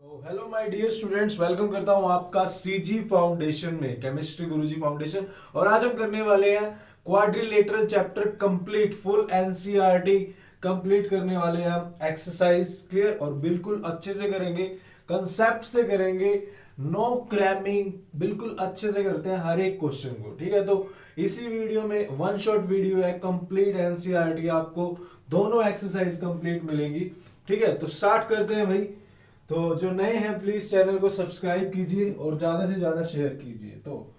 Hello my dear students, welcome करता हूं आपका सीजी फाउंडेशन में, केमिस्ट्री गुरुजी फाउंडेशन। और आज हम करने वाले हैं quadrilateral chapter complete, full NCERT complete करने वाले हैं हम। एक्सरसाइज क्लियर और बिल्कुल अच्छे से करेंगे, कंसेप्ट से करेंगे, नो क्रैमिंग, बिल्कुल अच्छे से करते हैं हर एक क्वेश्चन को। ठीक है, तो इसी वीडियो में वन शॉट वीडियो है, कंप्लीट एनसीईआरटी, आपको दोनों एक्सरसाइज कंप्लीट मिलेंगी। ठीक है, तो स्टार्ट करते हैं भाई। तो जो नए हैं प्लीज चैनल को सब्सक्राइब कीजिए और ज्यादा से ज्यादा शेयर कीजिए। तो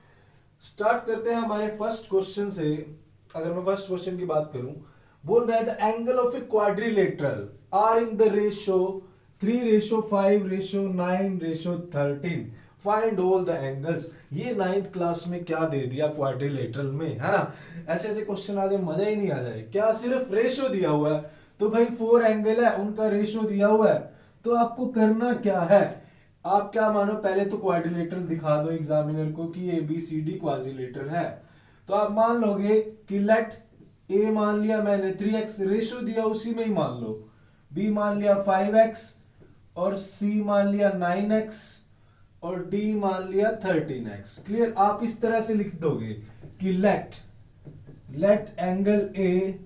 स्टार्ट करते हैं हमारे फर्स्ट क्वेश्चन से। अगर मैं फर्स्ट क्वेश्चन की बात करूं, बोल रहा है the angle of a quadrilateral are in the ratio 3:5:9:13, find all the angles. ये नाइन्थ क्लास में क्या दे दिया क्वाड्रिलेटरल में, है ना। ऐसे ऐसे क्वेश्चन आ जाए, मजा ही नहीं आ जाए। क्या सिर्फ रेशो दिया हुआ है, तो भाई 4 एंगल है, उनका रेशो दिया हुआ है, तो आपको करना क्या है। आप क्या मानो, पहले तो क्वाड्रिलेटरल दिखा दो एग्जामिनर को कि A B C D quadrilateral है। तो आप मान लोगे कि लेट ए मान लिया मैंने 3x, रेशो दिया उसी में ही मान लो। बी मान लिया 5x और सी मान लिया 9x और डी मान लिया 13x। क्लियर। आप इस तरह से लिख दोगे कि let angle A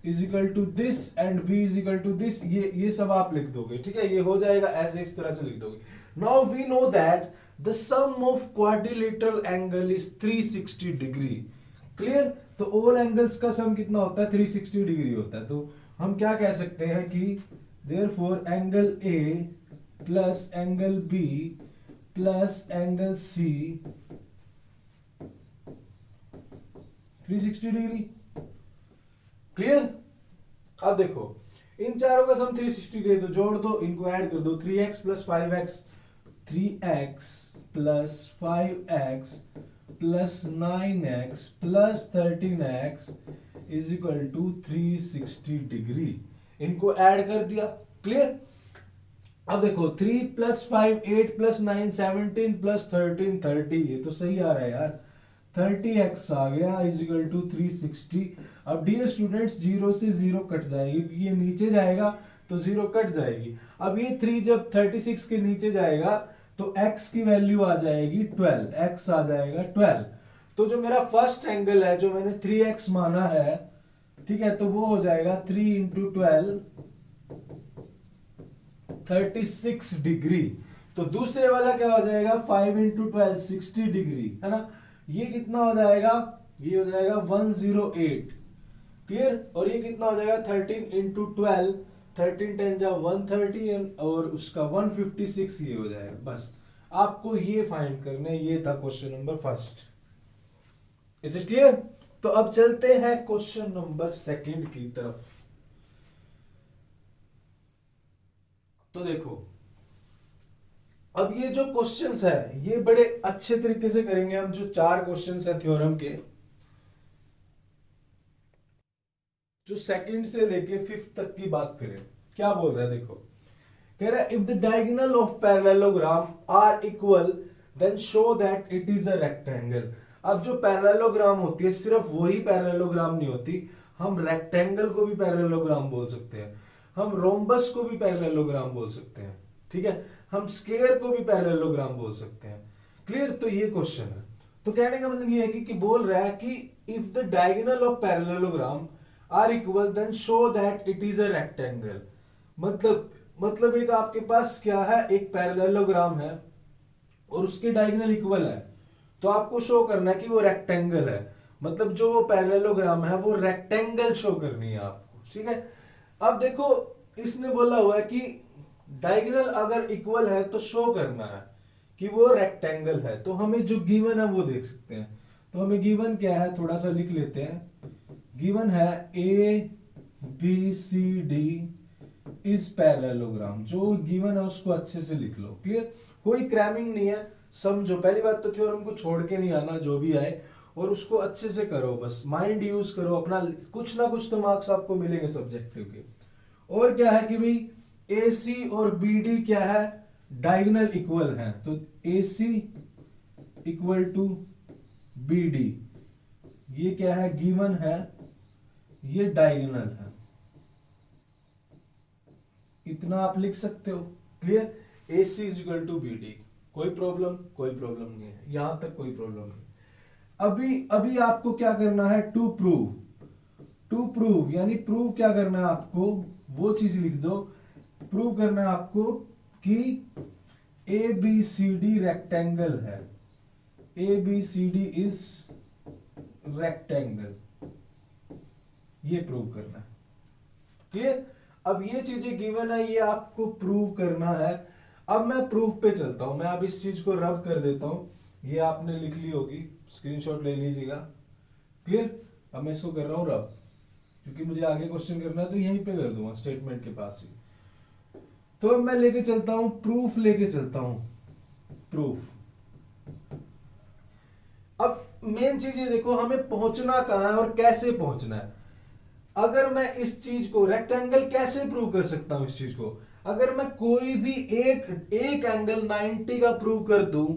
is equal to this and B is equal to this. ये सब आप लिख दोगे। ठीक है, ये हो जाएगा ऐसे, इस तरह से लिख दोगे। Now we know that the sum of quadrilateral angle is 360 degree. Clear. तो ऑल एंगल्स का सम कितना होता है, 360 डिग्री होता है। तो हम क्या कह सकते हैं कि therefore angle A plus angle B plus angle C 360 degree. Clear. अब देखो, इन चारों का सम 360 डिग्री, तो जोड़ दो, इनको ऐड कर दो। 3x plus 5x, 3x plus 5x plus 9x plus 13x is equal to 360 degree. इनको ऐड कर दिया। क्लियर। अब देखो 3 प्लस 5 8 प्लस 9 17 प्लस 13 30, ये तो सही आ रहा है यार। 30x आ गया इज इक्वल टू 360। अब डियर स्टूडेंट्स, जीरो से जीरो कट जाएगी, क्योंकि ये नीचे जाएगा तो जीरो कट जाएगी। अब ये 3 जब 36 के नीचे जाएगा तो x की वैल्यू आ जाएगी 12, x आ जाएगा 12। तो जो मेरा फर्स्ट एंगल है, जो मैंने 3x माना है, ठीक है, तो वो हो जाएगा 3 इंटू 12 36 डिग्री। तो दूसरे वाला क्या हो जाएगा, 5 इंटू 12 60 डिग्री, है ना। ये कितना हो जाएगा, ये हो जाएगा 108। क्लियर। और ये कितना हो जाएगा, 13 इंटू 12, 13 10 जा 130 और उसका 156, ये हो जाएगा। बस आपको ये फाइंड करना है। ये था question number first. Is it clear. तो अब चलते हैं क्वेश्चन नंबर सेकंड की तरफ। तो देखो, अब ये जो क्वेश्चंस है ये बड़े अच्छे तरीके से करेंगे हम। जो 4 क्वेश्चंस है थ्योरम के, जो सेकंड से लेके फिफ्थ तक की बात करें, क्या बोल रहा है देखो। कह रहा है if the diagonal of parallelogram are equal then show that it is a rectangle. अब जो पैरेललोग्राम होती है, सिर्फ वही पैरेललोग्राम नहीं होती, हम रेक्टेंगल को भी पैरेललोग्राम बोल सकते हैं, हम रोम्बस को भी पैरेललोग्राम बोल सकते हैं। ठीक है, हम स्क्वायर को भी पैरेललोग्राम बोल सकते हैं। क्लियर। तो ये क्वेश्चन है। तो कहने का मतलब ये है कि बोल रहा है कि if the diagonal of parallelogram are equal then show that it is a rectangle. मतलब एक आपके पास क्या है, एक पैरेललोग्राम है और उसके डायगोनल इक्वल है, तो आपको शो करना है कि वो रेक्टेंगल है। मतलब जो वो पैरेललोग्राम है वो रेक्टेंगल शो करनी है आपको। ठीक है। अब देखो, इसने बोला हुआ है कि डायगोनल अगर इक्वल है तो शो करना है कि वो रेक्टेंगल है। तो हमें जो गिवन है वो देख सकते हैं। तो हमें गिवन क्या है, थोड़ा सा लिख लेते हैं। गिवन है A B C D is parallelogram. जो गिवन है उसको अच्छे से लिख लो। क्लियर। कोई क्रैमिंग नहीं है, समझो। पहली बात तो थ्योरम को छोड़ के नहीं आना, जो भी आए, और उसको अच्छे से करो। बस माइंड यूज करो अपना, कुछ ना कुछ तो मार्क्स आपको मिलेंगे सब्जेक्टिव के। और क्या है कि भाई ए सी और बी डी क्या है, डायगोनल इक्वल है। तो ए सी इक्वल टू बी डी, ये क्या है, गिवन है, ये डायगोनल है। इतना आप लिख सकते हो। Clear, AC is equal to BD। कोई प्रॉब्लम, कोई प्रॉब्लम नहीं है, यहां तक कोई प्रॉब्लम नहीं। अभी अभी आपको क्या करना है, टू प्रूव यानी प्रूव क्या करना है आपको, वो चीज लिख दो। प्रूव करना है आपको कि ABCD रेक्टेंगल है, ABCD इज रेक्टेंगल, ये प्रूव करना है। क्लियर, अब ये चीजें गिवन है, ये आपको प्रूव करना है। अब मैं प्रूफ पे चलता हूं, मैं अब इस चीज को रब कर देता हूं, ये आपने लिख ली होगी, स्क्रीनशॉट ले लीजिएगा। क्लियर, अब मैं इसको कर रहा हूं रब, क्योंकि मुझे आगे क्वेश्चन करना है तो यहीं पे कर दूंगा स्टेटमेंट के पास ही। तो अब मैं लेके चलता हूं प्रूफ, लेके चलता हूं प्रूफ। अब मेन चीज ये देखो, हमें पहुंचना कहां है और कैसे पहुंचना है। अगर मैं इस चीज को रेक्टेंगल कैसे प्रूव कर सकता हूं, इस चीज को अगर मैं कोई भी एक एंगल 90 का प्रूव कर दूं,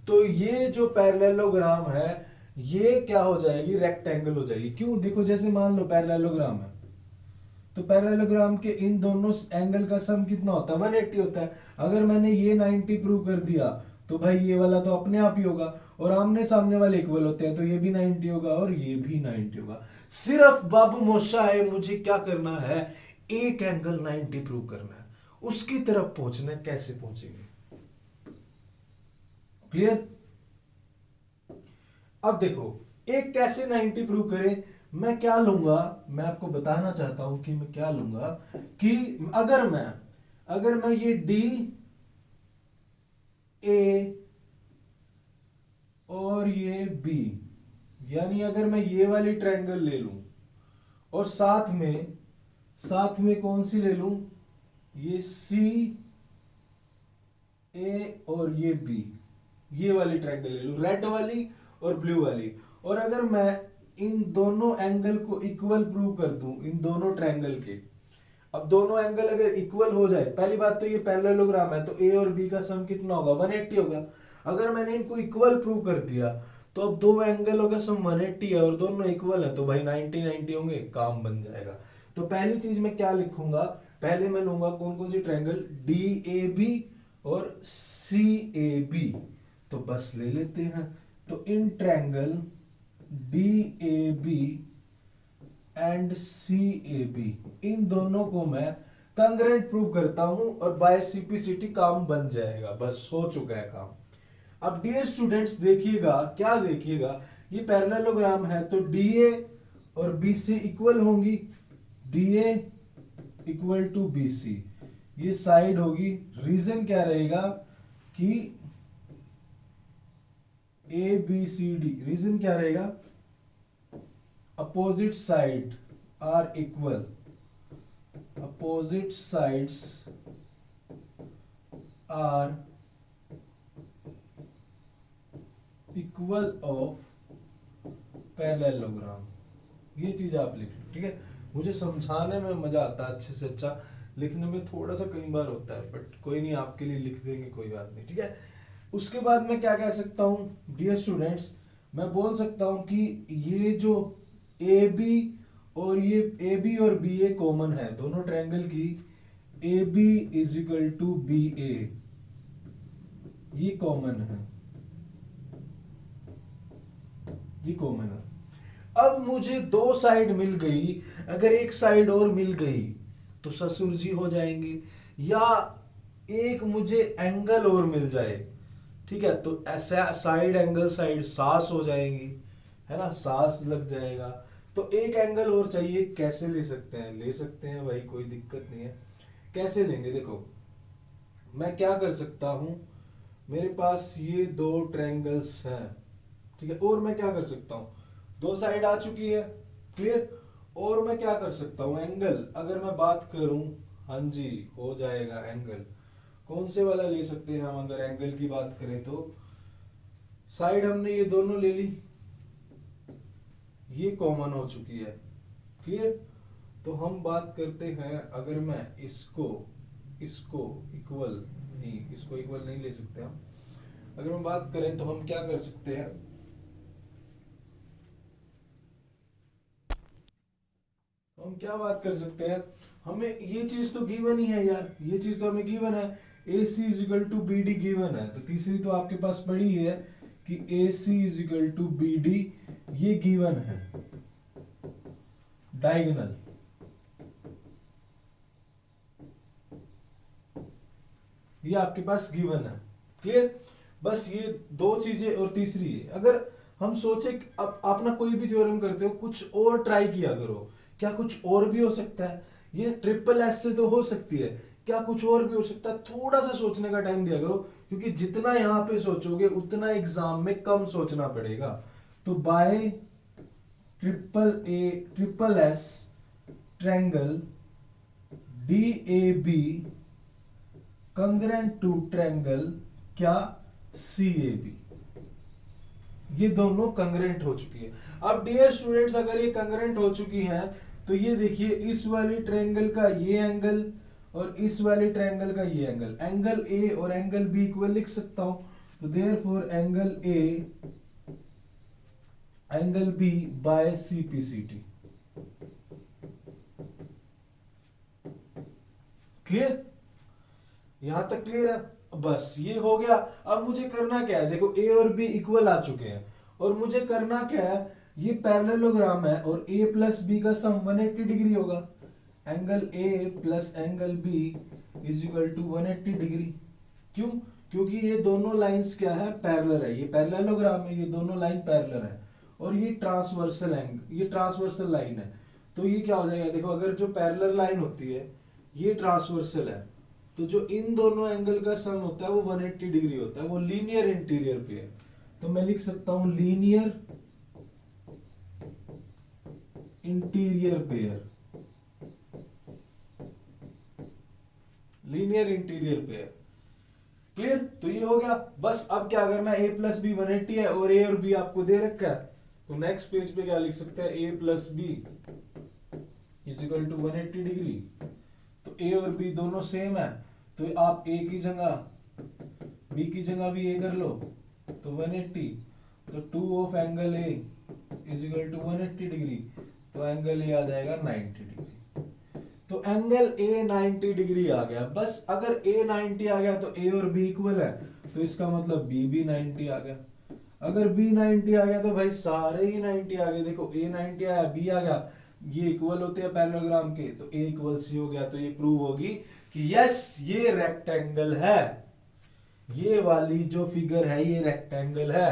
तो ये जो पैरेललोग्राम है ये क्या हो जाएगी, रेक्टेंगल हो जाएगी। क्यों, देखो जैसे मान लो पैरेललोग्राम है, तो पैरेललोग्राम के इन दोनों एंगल का सम कितना होता है, 180 होता है। अगर मैंने ये 90 प्रूव कर दिया तो भाई ये वाला तो अपने आप ही होगा, और आमने सामने वाले इक्वल होते हैं, तो ये भी 90 होगा और ये भी 90 होगा। सिर्फ बाबू मोशा है, मुझे क्या करना है, एक एंगल 90 प्रूव करना है, उसकी तरफ पहुंचना है। कैसे पहुंचेंगे, क्लियर। अब देखो एक कैसे 90 प्रूव करें, मैं क्या लूंगा, मैं आपको बताना चाहता हूं कि मैं क्या लूंगा, कि अगर मैं ये DA और ये B, यानी अगर मैं ये वाली ट्रायंगल ले लूं और साथ में कौन सी ले लूं, ये CA और ये B, ये वाली ट्रायंगल ले लूं, रेड वाली और ब्लू वाली। और अगर मैं इन दोनों एंगल को इक्वल प्रूव कर दूं, इन दोनों ट्रायंगल के, अब दोनों एंगल अगर इक्वल हो जाए, पहली बात तो ये पैरेललोग्राम है, तो A और B का सम कितना होगा, 180 होगा। अगर मैंने इनको इक्वल प्रूव कर दिया, तो अब दो एंगलों का सम 180 है और दोनों इक्वल है, तो भाई 90 90 होंगे, काम बन जाएगा। तो पहली चीज मैं क्या लिखूंगा, पहले मैं लूंगा कौन कौन सी ट्रायंगल, DAB और CAB, तो बस ले लेते हैं। तो in triangle DAB and CAB, इन दोनों को मैं कंग्रेंट प्रूव करता हूं और बाय CPCT काम बन जाएगा, बस हो चुका है काम। अब डियर स्टूडेंट्स देखिएगा, क्या देखिएगा, ये पैरेललोग्राम है, तो DA और BC इक्वल होंगी, DA इक्वल टू BC, ये साइड होगी। रीजन क्या रहेगा कि ABCD, रीजन क्या रहेगा, opposite side are equal, opposite sides are equal of parallelogram, ये चीज आप लिख लो, ठीक है। मुझे समझाने में मजा आता है अच्छे से अच्छा, लिखने में थोड़ा सा कई बार होता है, बट कोई नहीं, आपके लिए लिख देंगे, कोई बात नहीं, ठीक है। उसके बाद मैं क्या कह सकता हूं डियर स्टूडेंट्स, मैं बोल सकता हूं कि ये जो AB और ये AB और BA कॉमन है, दोनों ट्रायंगल की AB is equal to BA, ये कॉमन है, ये कॉमन है। अब मुझे दो साइड मिल गई, अगर एक साइड और मिल गई तो ससुर जी हो जाएंगे, या एक मुझे एंगल और मिल जाए, ठीक है, तो ऐसा साइड एंगल साइड सास हो जाएंगी, है ना, सास लग जाएगा। तो एक एंगल और चाहिए, कैसे ले सकते हैं, ले सकते हैं भाई, कोई दिक्कत नहीं है। कैसे लेंगे, देखो मैं क्या कर सकता हूं, मेरे पास ये दो ट्रायंगल्स हैं, ठीक है, और मैं क्या कर सकता हूं, दो साइड आ चुकी है, क्लियर। और मैं क्या कर सकता हूं, एंगल अगर मैं बात करूं, हाँ जी हो जाएगा एंगल। कौन से वाला ले सकते हैं हम, अगर एंगल की बात करें तो साइड हमने ये दोनों ले ली, ये कॉमन हो चुकी है, क्लियर। तो हम बात करते हैं, अगर मैं इसको इसको इक्वल नहीं, इसको इक्वल नहीं ले सकते हम, अगर हम बात करें तो हम क्या कर सकते हैं, हम क्या बात कर सकते हैं, हमें ये चीज तो गिवन ही है यार, ये चीज तो हमें गिवन है AC is equal to BD given है, तो तीसरी तो आपके पास पड़ी है कि AC is equal to BD, ये गिवन है डायगोनल। ये आपके पास गिवन है, क्लियर। बस ये दो चीजें और तीसरी है, अगर हम सोचे अब आप ना कोई भी थ्योरम करते हो कुछ और ट्राई किया करो, क्या कुछ और भी हो सकता है, ये ट्रिपल एस से तो हो सकती है, क्या कुछ और भी हो सकता है, थोड़ा सा सोचने का टाइम दिया करो, क्योंकि जितना यहां पे सोचोगे उतना एग्जाम में कम सोचना पड़ेगा। तो by triple S triangle DAB congruent to triangle क्या CAB, ये दोनों कंग्रेंट हो चुकी है। अब डियर स्टूडेंट्स, अगर ये कंग्रेंट हो चुकी है तो ये देखिए इस वाली ट्रायंगल का ये एंगल और इस वाले ट्रायंगल का ये एंगल, एंगल ए और एंगल बी इक्वल लिख सकता हूं, तो therefore angle A angle B by CPCT। Clear, यहां तक क्लियर है। बस ये हो गया। अब मुझे करना क्या है, देखो ए और बी इक्वल आ चुके हैं और मुझे करना क्या है, ये पैरेललोग्राम है और a प्लस बी का सम 180 डिग्री होगा, angle a plus angle b is equal to 180 degree. क्यों? क्योंकि ये दोनों लाइंस क्या है, पैरेलल है, ये पैरेललोग्राम है, ये दोनों लाइन पैरेलल है और ये ट्रांसवर्सल एंगल, ये ट्रांसवर्सल लाइन है। तो ये क्या हो जाएगा, देखो अगर जो पैरेलल लाइन होती है ये ट्रांसवर्सल है, तो जो इन दोनों एंगल का सम होता है वो 180 डिग्री होता है, वो लीनियर इंटीरियर पे है। तो मैं लिख सकता हूं linear interior pair, linear interior pair. Clear, तो ये हो गया। बस अब क्या करना है, a प्लस बी 180 है और a और b आपको दे रखा है, तो नेक्स्ट पेज पे क्या लिख सकते हैं, a plus B is equal to 180 degree. तो a और b दोनों सेम है, तो आप a की जगह b की जगह भी a कर लो, तो 180, तो 2 of angle a is equal to 180 degree, तो एंगल a आ जाएगा 90 डिग्री। तो एंगल a 90 डिग्री आ गया। बस अगर a 90 आ गया तो a और b इक्वल है, तो इसका मतलब b भी 90 आ गया। अगर b 90 आ गया तो भाई सारे ही 90 आ गए। देखो a 90 आया, b आ गया, ये इक्वल होते हैं पैरेललोग्राम के, तो a इक्वल c हो गया। तो ये प्रूव होगी कि यस ये रेक्टेंगल है, ये वाली जो फिगर है ये रेक्टेंगल है।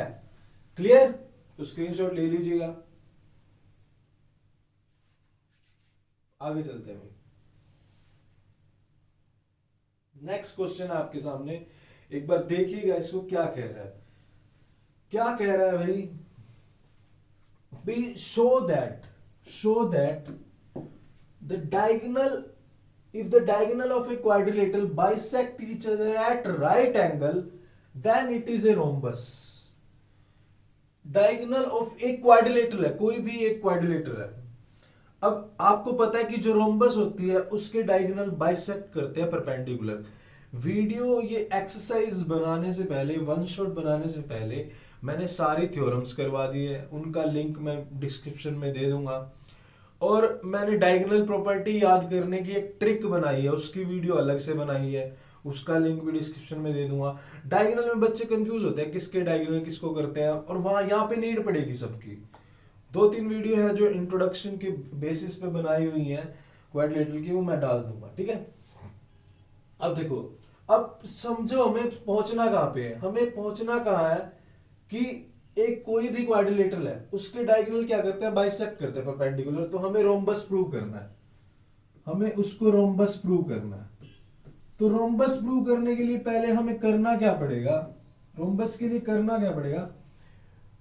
क्लियर, तो स्क्रीनशॉट ले लीजिएगा। आगे चलते हैं, नेक्स्ट क्वेश्चन आपके सामने, एक बार देखिएगा इसको क्या कह रहा है। क्या कह रहा है भाई, B show that the diagonal, if the diagonal of a quadrilateral bisect each other at right angle then it is a rhombus। Diagonal of एक क्वाड्रिलेटरल है, कोई भी एक क्वाड्रिलेटरल है। अब आपको पता है कि जो रोम्बस होती है उसके डायगोनल बाइसेक्ट करते हैं परपेंडिकुलर। वीडियो ये एक्सरसाइज बनाने से पहले, वन शॉट बनाने से पहले मैंने सारी थ्योरम्स करवा दी है, उनका लिंक मैं डिस्क्रिप्शन में दे दूंगा। और मैंने डायगोनल प्रॉपर्टी याद करने की एक ट्रिक बनाई है, उसकी वीडियो अलग से बनाई है, उसका लिंक भी डिस्क्रिप्शन में दे दूंगा। डायगोनल में बच्चे कंफ्यूज होते हैं किसके डायगोनल किसको करते हैं, और वहां यहाँ पे नीड पड़ेगी सबकी। 2-3 वीडियो है जो इंट्रोडक्शन के बेसिस पे बनाई हुई है क्वाड्रिलेटरल की, वो मैं डाल दूंगा, ठीक है। अब देखो, अब समझो हमें पहुंचना कहां पे है, हमें पहुंचना कहां है कि एक कोई भी क्वाड्रिलेटरल है उसके डायगोनल क्या करते हैं, बाइसेक्ट करते हैं परपेंडिकुलर। तो हमें रोम्बस प्रूव करना है, हमें उसको रोम्बस प्रूव करना है। तो रोम्बस प्रूव करने के लिए पहले हमें करना क्या पड़ेगा, रोम्बस के लिए करना क्या पड़ेगा,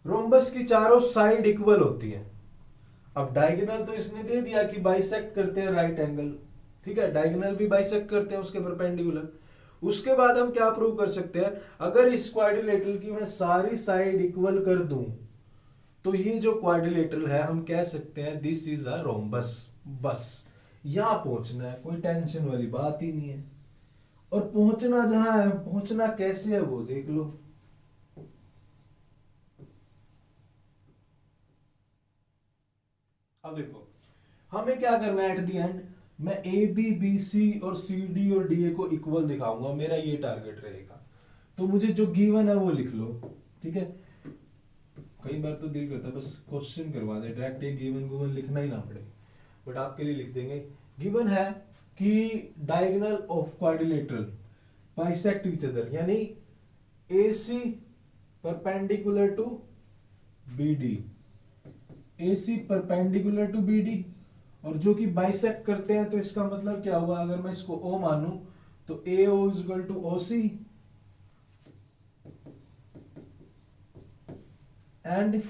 रोम्बस की चारों साइड इक्वल होती है। अब डायगोनल तो इसने दे दिया कि बाइसेक्ट करते हैं राइट एंगल, ठीक है, डायगोनल भी बाइसेक्ट करते हैं उसके परपेंडिकुलर। उसके बाद हम क्या प्रूव कर सकते हैं, अगर इस क्वाड्रिलेटरल की मैं सारी साइड इक्वल कर दूं तो ये जो क्वाड्रिलेटरल है हम कह सकते हैं दिस इज अ रोम्बस। बस यहां पहुंचना है, कोई टेंशन वाली बात ही नहीं है। और पहुंचना जहां है, पहुंचना कैसे है वो देख लो। अब देखो हमें क्या करना है एट द एंड, मैं ए बी बी सी और सी डी और डी ए को इक्वल दिखाऊंगा, मेरा ये टारगेट रहेगा। तो मुझे जो गिवन है वो लिख लो, ठीक है। कई बार तो दिल करता है बस क्वेश्चन करवा दे डायरेक्ट, एक गिवन गुवन लिखना ही ना पड़े, बट आपके लिए लिख देंगे। गिवन है कि diagonal of quadrilateral bisect each other, यानी A C perpendicular to B D, A C perpendicular to B D, और जो कि बाइसेक्ट करते हैं, तो इसका मतलब क्या हुआ, अगर मैं इसको ओ मानूं तो A O is equal to O C and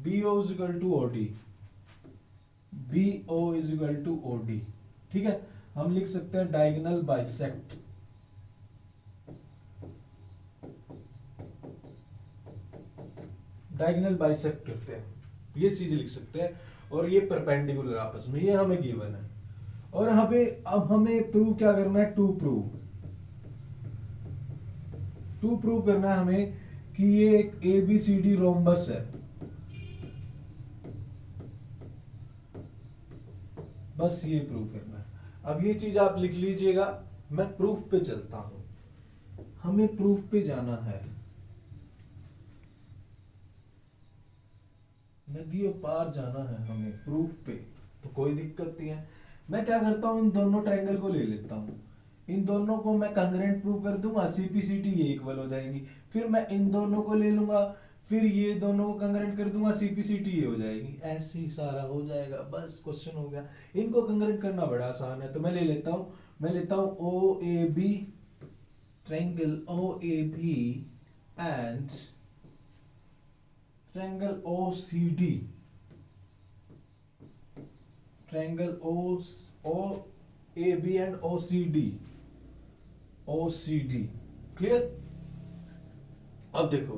B O is equal to O D, B O is equal to O D, ठीक है। हम लिख सकते हैं डायगोनल बाइसेक्ट, डायगोनल बाइसेक्ट करते हैं, ये चीज लिख सकते हैं, और ये परपेंडिकुलर आपस में, ये हमें गिवन है। और अब हमें प्रूव क्या करना है, टू प्रूव करना है हमें कि ये एक A B C D rhombus है, बस ये प्रूव करना है। अब ये चीज आप लिख लीजिएगा, मैं प्रूफ पे चलता हूं, हमें प्रूफ पे जाना है, नदियों पार जाना है हमें प्रूफ पे, तो कोई दिक्कत नहीं है। मैं क्या करता हूं, इन दोनों ट्रायंगल को ले लेता हूं, इन दोनों को मैं कांग्रेंट प्रूव कर दूंगा, सीपीसीटी ये इक्वल हो जाएंगी, फिर मैं इन दोनों को ले लूंगा, फिर ये दोनों को कांग्रेंट कर दूंगा, सीपीसीटी ये हो जाएगी, ऐसे ही सारा हो जाएगा, बस क्वेश्चन हो गया। इनको कांग्रेंट करना बड़ा आसान है, तो मैं लेता हूं O A B, triangle O A B and triangle OCD, triangle OAB and OCD, clear. अब देखो,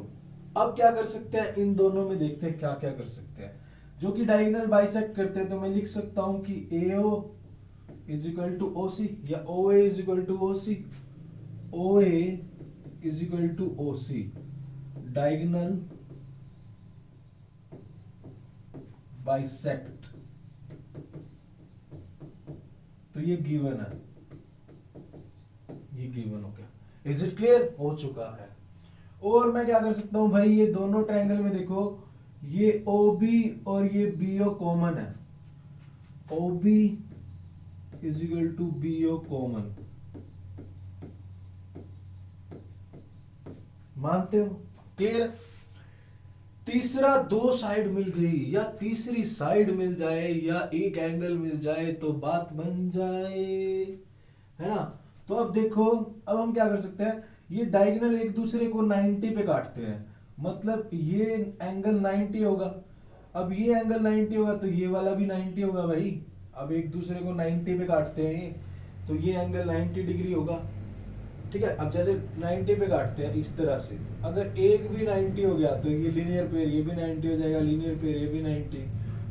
अब क्या कर सकते हैं, इन दोनों में देखते हैं क्या क्या कर सकते हैं, जो कि डायगोनल बाइसेक्ट करते हैं। तो मैं लिख सकता हूं कि AO is equal to OC, या OA is equal to OC, OA is equal to OC, diagonal bisect, तो ये गिवन है, ये गिवन हो गया। इज इट क्लियर, हो चुका है। और मैं क्या कर सकता हूं भाई, ये दोनों ट्रायंगल में देखो, ये OB और ये BO कॉमन है, OB is equal to BO common, मानते हो, क्लियर। तीसरा दो साइड मिल गई, या तीसरी साइड मिल जाए, या एक एंगल मिल जाए, तो बात बन जाए, है ना। तो अब देखो, अब हम क्या कर सकते हैं, ये डायगोनल एक दूसरे को 90 पे काटते हैं, मतलब ये एंगल 90 होगा, अब ये एंगल 90 होगा, तो ये वाला भी 90 होगा भाई। अब एक दूसरे को 90 पे काटते हैं, तो ये एंगल 90 डिग्री होगा, ठीक है। अब जैसे 90 पे काटते हैं इस तरह से, अगर एक भी 90 हो गया, तो ये लीनियर पेयर ये भी 90 हो जाएगा, लीनियर पेयर ये भी 90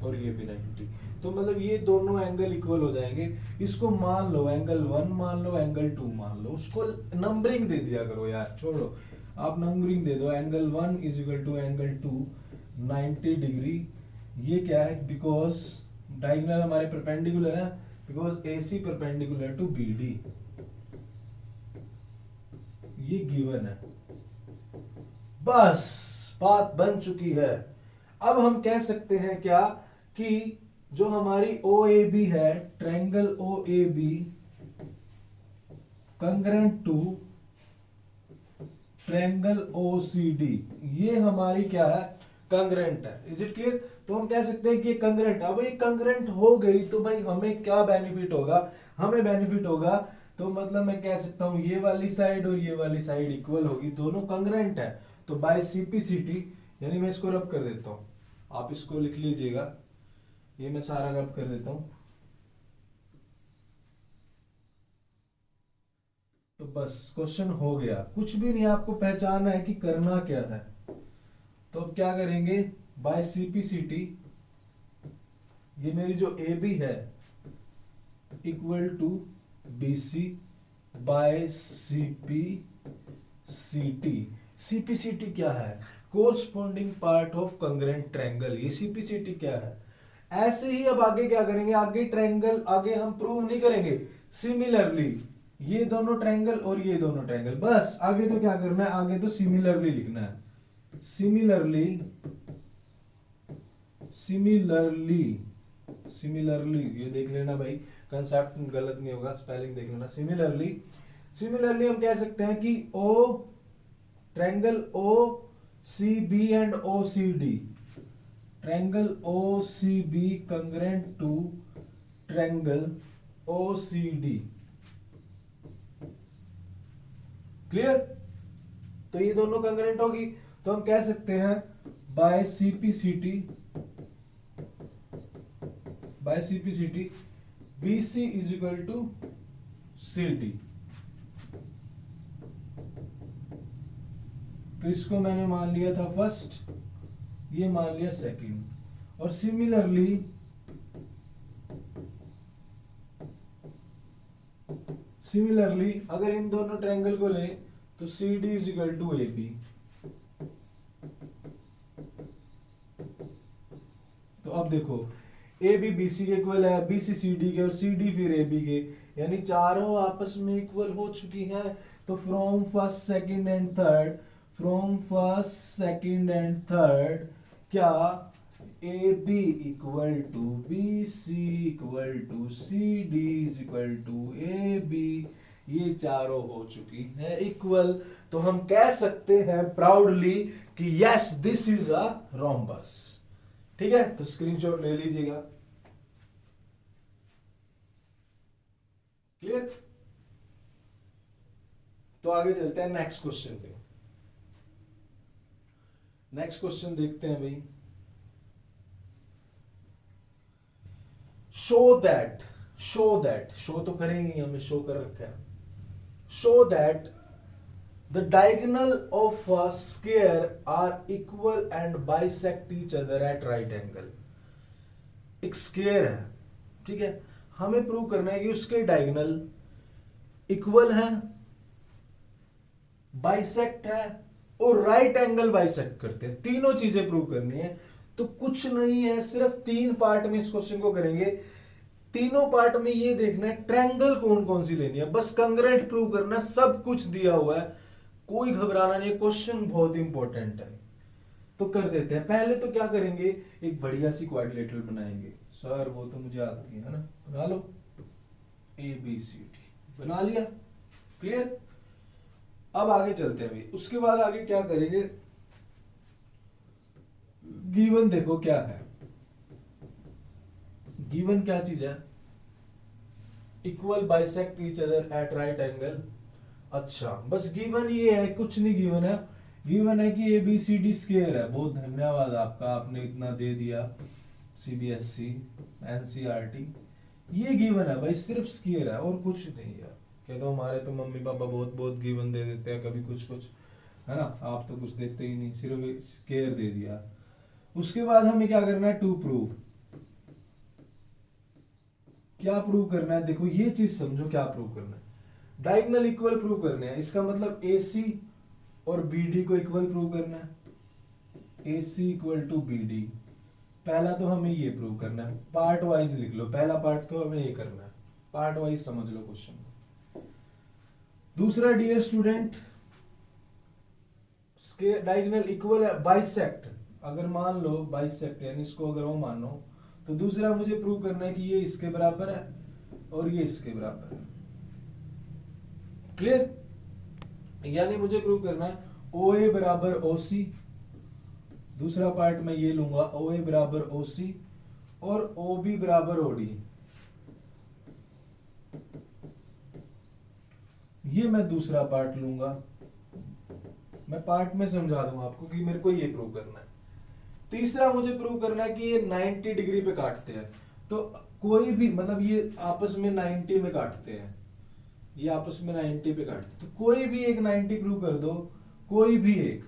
और ये भी 90, तो मतलब ये दोनों एंगल इक्वल हो जाएंगे। इसको मान लो एंगल 1 मान लो, एंगल 2 मान लो, उसको नंबरिंग दे दिया करो यार, छोड़ो आप नंबरिंग दे दो, angle 1 is equal to angle 2 90 degree. ये क्या है, बिकॉज डायगोनल हमारे परपेंडिकुलर है, because AC perpendicular to BD, ये गिवन है, बस बात बन चुकी है। अब हम कह सकते हैं क्या, कि जो हमारी OAB है, triangle OAB congruent to triangle OCD, ये हमारी क्या है, कंग्रेंट है। Is it clear. तो हम कह सकते हैं कि ये कंग्रेंट, अब ये कंग्रेंट हो गई तो भाई हमें क्या बेनिफिट होगा, हमें बेनिफिट होगा, तो मतलब मैं कह सकता हूं ये वाली साइड और ये वाली साइड इक्वल होगी, दोनों कंग्रेंट है, तो बाय CPCT, यानी मैं इसको रब कर देता हूं, आप इसको लिख लीजिएगा, ये मैं सारा रब कर देता हूं, तो बस क्वेश्चन हो गया। कुछ भी नहीं, आपको पहचानना है कि करना क्या है। तो अब क्या करेंगे, बाय CPCT, ये मेरी जो AB है equal to BC by CPCT। CPCT क्या है, corresponding part of congruent triangle, ये CPCT क्या है, ऐसे ही अब आगे क्या करेंगे, आगे ट्रायंगल आगे हम प्रूव नहीं करेंगे, सिमिलरली ये दोनों ट्रायंगल और ये दोनों ट्रायंगल, बस आगे तो क्या करना है, आगे तो सिमिलरली लिखना है, सिमिलरली सिमिलरली सिमिलरली, ये देख लेना भाई, कंसेप्ट गलत नहीं होगा, स्पेलिंग देख लेना, सिमिलरली। सिमिलरली हम कह सकते हैं कि O triangle O C B and O C D, triangle O C B congruent to triangle O C D, clear. तो ये दोनों कंग्रेंट होगी, तो हम कह सकते हैं by CPCT, by CPCT BC is equal to C D. तो इसको मैंने मान लिया था फर्स्ट, ये मान लिया सेकंड, और सिमिलरली अगर इन दोनों ट्रायंगल को लें तो C D is equal to A B. तो अब देखो ए बी बी सी के इक्वल है, बी सी सी डी के, और सी डी फिर ए बी के, यानी चारों आपस में इक्वल हो चुकी हैं। तो from first second and third, from first second and third क्या A B equal to B C equal to C D is equal to A B, ये चारों हो चुकी है इक्वल। तो हम कह सकते हैं प्राउडली कि yes this is a rhombus. ठीक है, तो स्क्रीनशॉट ले लीजिएगा, क्लियर। तो आगे चलते हैं नेक्स्ट क्वेश्चन पे। नेक्स्ट क्वेश्चन देखते हैं भाई, शो दैट, शो तो करेंगे, हमें शो कर रखा है, show that the diagonal of a square are equal and bisect each other at right angle. एक स्क्वायर है, ठीक है, हमें प्रूव करना है कि उसके डायगोनल इक्वल है, बाइसेक्ट है और राइट एंगल बाइसेक्ट करते हैं। तीनों चीजें प्रूव करनी है। तो कुछ नहीं है, सिर्फ 3 पार्ट में इस क्वेश्चन को करेंगे। तीनों पार्ट में ये देखना है ट्रायंगल कौन कौन सी लेनी है, बस कंग्रेंट प्रूव करना है, सब कुछ दिया हुआ है, कोई घबराना नहीं, क्वेश्चन बहुत इंपॉर्टेंट है। तो कर देते हैं। पहले तो क्या करेंगे, एक बढ़िया सी क्वाड्रिलेटरल बनाएंगे। सर वो तो मुझे आती है ना, बना लो, ए बी सी डी बना लिया, क्लियर। अब आगे चलते हैं भाई, उसके बाद आगे क्या करेंगे, गिवन देखो क्या है, गिवन क्या चीज है, equal bisect each other at right angle. अच्छा बस गिवन ये है, कुछ नहीं गिवन है, गिवन है कि A B C D square है। बहुत धन्यवाद आपका, आपने इतना दे दिया, सीबीएसई एनसीईआरटी, ये गिवन है भाई, सिर्फ स्क्वायर है और कुछ नहीं है। कह दो हमारे तो मम्मी पापा बहुत बहुत गिवन दे देते हैं, कभी कुछ कुछ, है ना, आप तो कुछ देते ही नहीं, सिर्फ स्क्वायर दे दिया। उसके बाद हमें क्या करना है, टू प्रूव। क्या प्रूव करना है, देखो ये चीज समझो, क्या प्रूव करना है, डायगोनल इक्वल प्रूव करने हैं। इसका मतलब AC और BD को इक्वल प्रूव करना है, AC इक्वल टू BD। पहला तो हमें ये प्रूव करना है, पार्ट वाइज लिख लो, पहला पार्ट तो हमें ये करना है, पार्ट वाइज समझ लो क्वेश्चन। दूसरा डियर स्टूडेंट, डायगोनल इक्वल है, बाइसेक्ट, अगर मान लो बाइसेक्ट यानी इसको अगर वो मानो, तो दूसरा मुझे प्रूव करना है कि ये इसके बराबर है और ये इसके बराबर है, क्लियर। यानी मुझे प्रूव करना है OA बराबर OC, दूसरा पार्ट मैं ये लूंगा OA बराबर OC और OB बराबर OD। ये मैं दूसरा पार्ट लूंगा, मैं पार्ट में समझा दूंगा आपको कि मेरे को ये प्रूव करना है। तीसरा मुझे प्रूव करना है कि ये 90 डिग्री पे काटते हैं, तो कोई भी मतलब ये आपस में 90 में काटते हैं, ये आपस में 90 पे काटते हैं, तो कोई भी एक 90 प्रूव कर दो, कोई भी एक,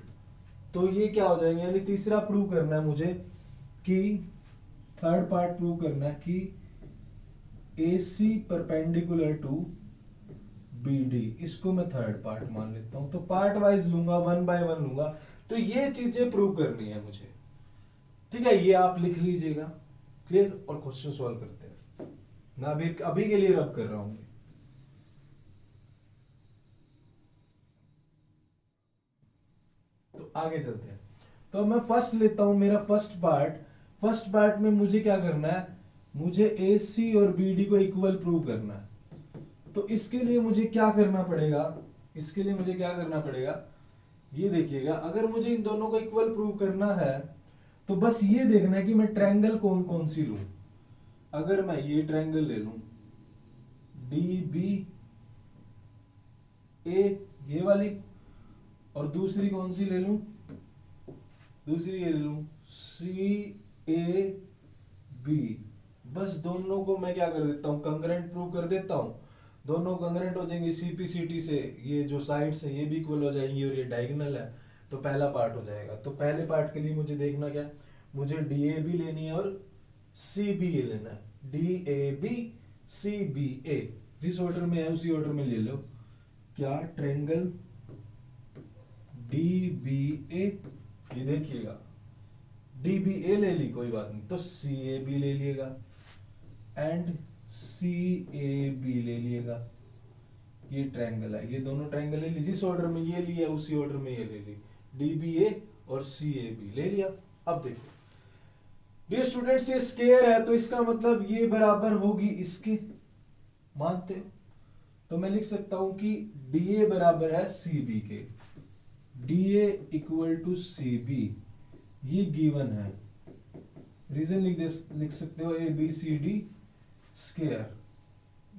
तो ये क्या हो जाएंगे। यानी तीसरा प्रूव करना है मुझे कि, थर्ड पार्ट प्रूव करना है कि AC परपेंडिकुलर टू BD, इसको मैं थर्ड पार्ट मान लेता हूं। तो पार्ट वाइज लूंगा, 1 बाय 1 लूंगा, तो ये चीजें प्रूव करनी है मुझे, ठीक है, ये आप लिख लीजिएगा। क्लियर? और क्वेश्चन सॉल्व करते हैं। मैं अभी अभी के लिए रब कर रहा हूं। तो आगे चलते हैं। तो मैं फर्स्ट लेता हूं मेरा फर्स्ट पार्ट में मुझे क्या करना है, मुझे ए सी और बी डी को इक्वल प्रूव करना है। तो इसके लिए मुझे क्या करना पड़ेगा, इसके लिए मुझे क्या करना पड़ेगा, ये देखिएगा, अगर मुझे इन दोनों को इक्वल प्रूव करना है तो बस ये देखना है कि मैं ट्रायंगल कौन कौन सी लूं। अगर मैं ये ट्रायंगल ले लूं डी बी ए, ये वाली, और दूसरी कौन सी ले लूं, दूसरी ये ले लूं सी ए बी, बस दोनों को मैं क्या कर देता हूं, कंकरेंट प्रूव कर देता हूं। दोनों कंकरेंट हो जाएंगे सीपीसीटी से, ये जो साइड्स है ये भी इक्वल हो जाएंगी और ये डायगोनल है, तो पहला पार्ट हो जाएगा। तो पहले पार्ट के लिए मुझे देखना क्या, मुझे डी ए बी लेनी है और सी बी ए लेना है। D A B C B A, जिस ऑर्डर में है उसी ऑर्डर में ले लो। क्या, ट्रायंगल डी बी ए, ये देखिएगा डी बी ए ले ली, कोई बात नहीं, तो सी ए बी ले लिएगा एंड सी ए बी ले लिएगा। ये ट्रायंगल है, ये दोनों ट्रायंगल ले ली, जिस ऑर्डर में ये लिया उसी ऑर्डर में ये ले ली, डी बी ए और सी ए बी ले लिया। अब देखो डियर स्टूडेंट्स, ये स्क्वायर है तो इसका मतलब ये बराबर होगी इसके, मानते हो? तो मैं लिख सकता हूं कि डी ए बराबर है सी बी के, D A equal to C B, ये गिवन है। रीजन लिख सकते हो A B C D square,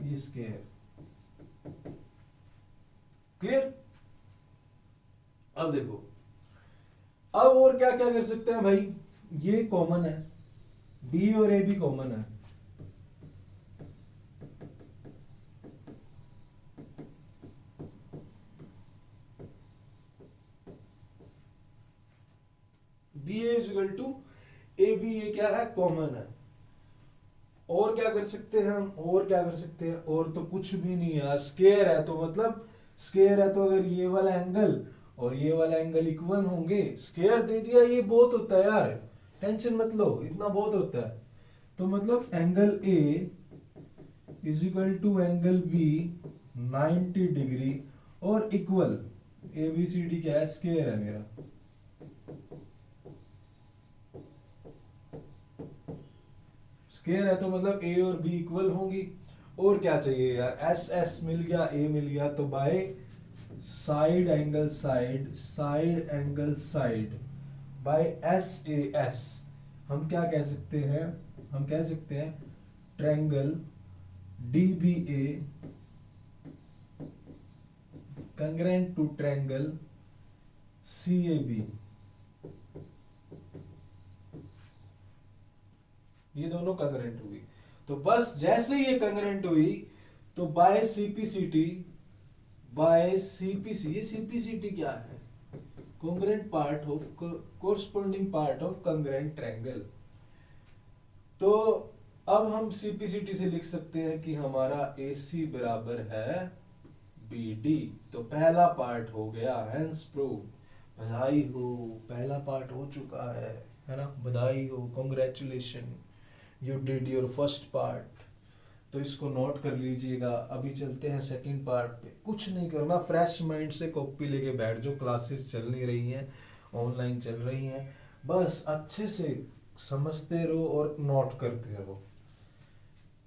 ये स्क्वायर। क्लियर? अब देखो, अब और क्या क्या कर सकते हैं भाई, ये कॉमन है, डी और ए भी कॉमन है, B is equal to A B, ये क्या है, कॉमन है। और क्या कर सकते हैं हम, और क्या कर सकते हैं, और तो कुछ भी नहीं है, स्क्वायर है तो मतलब स्क्वायर है तो अगर ये वाला एंगल और ये वाला एंगल इक्वल होंगे, स्क्वायर दे दिया, ये बहुत होता है यार, टेंशन मत लो, इतना बहुत होता है। तो मतलब angle A is equal to angle B 90 degree और इक्वल, ए बी सी डी क्या है, स्क्वायर है मेरा। स्क्वायर है तो मतलब ए और बी इक्वल होंगी। और क्या चाहिए यार, एस एस मिल गया, ए मिल गया, तो by side angle side, side angle side by S A S, हम क्या कह सकते हैं, हम कह सकते हैं triangle D B A congruent to triangle C A B, ये दोनों कंग्रेंट हुई। तो बस जैसे ये कंग्रेंट हुई तो बाय सीपीसीटी, बाय सीपीसी, ये सीपीसीटी क्या है, congruent part of, corresponding part of congruent triangle. तो अब हम सीपीसीटी से लिख सकते हैं कि हमारा AC बराबर है BD, तो पहला पार्ट हो गया, हेंस प्रूव। बधाई हो, पहला पार्ट हो चुका है ना, बधाई हो, congratulation, you did your first part. तो इसको नोट कर लीजिएगा। अभी चलते हैं सेकंड पार्ट पे। कुछ नहीं करना, फ्रेश माइंड से कॉपी लेके बैठ जाओ, क्लासेस चल नहीं रही हैं, ऑनलाइन चल रही हैं, बस अच्छे से समझते रहो और नोट करते रहो।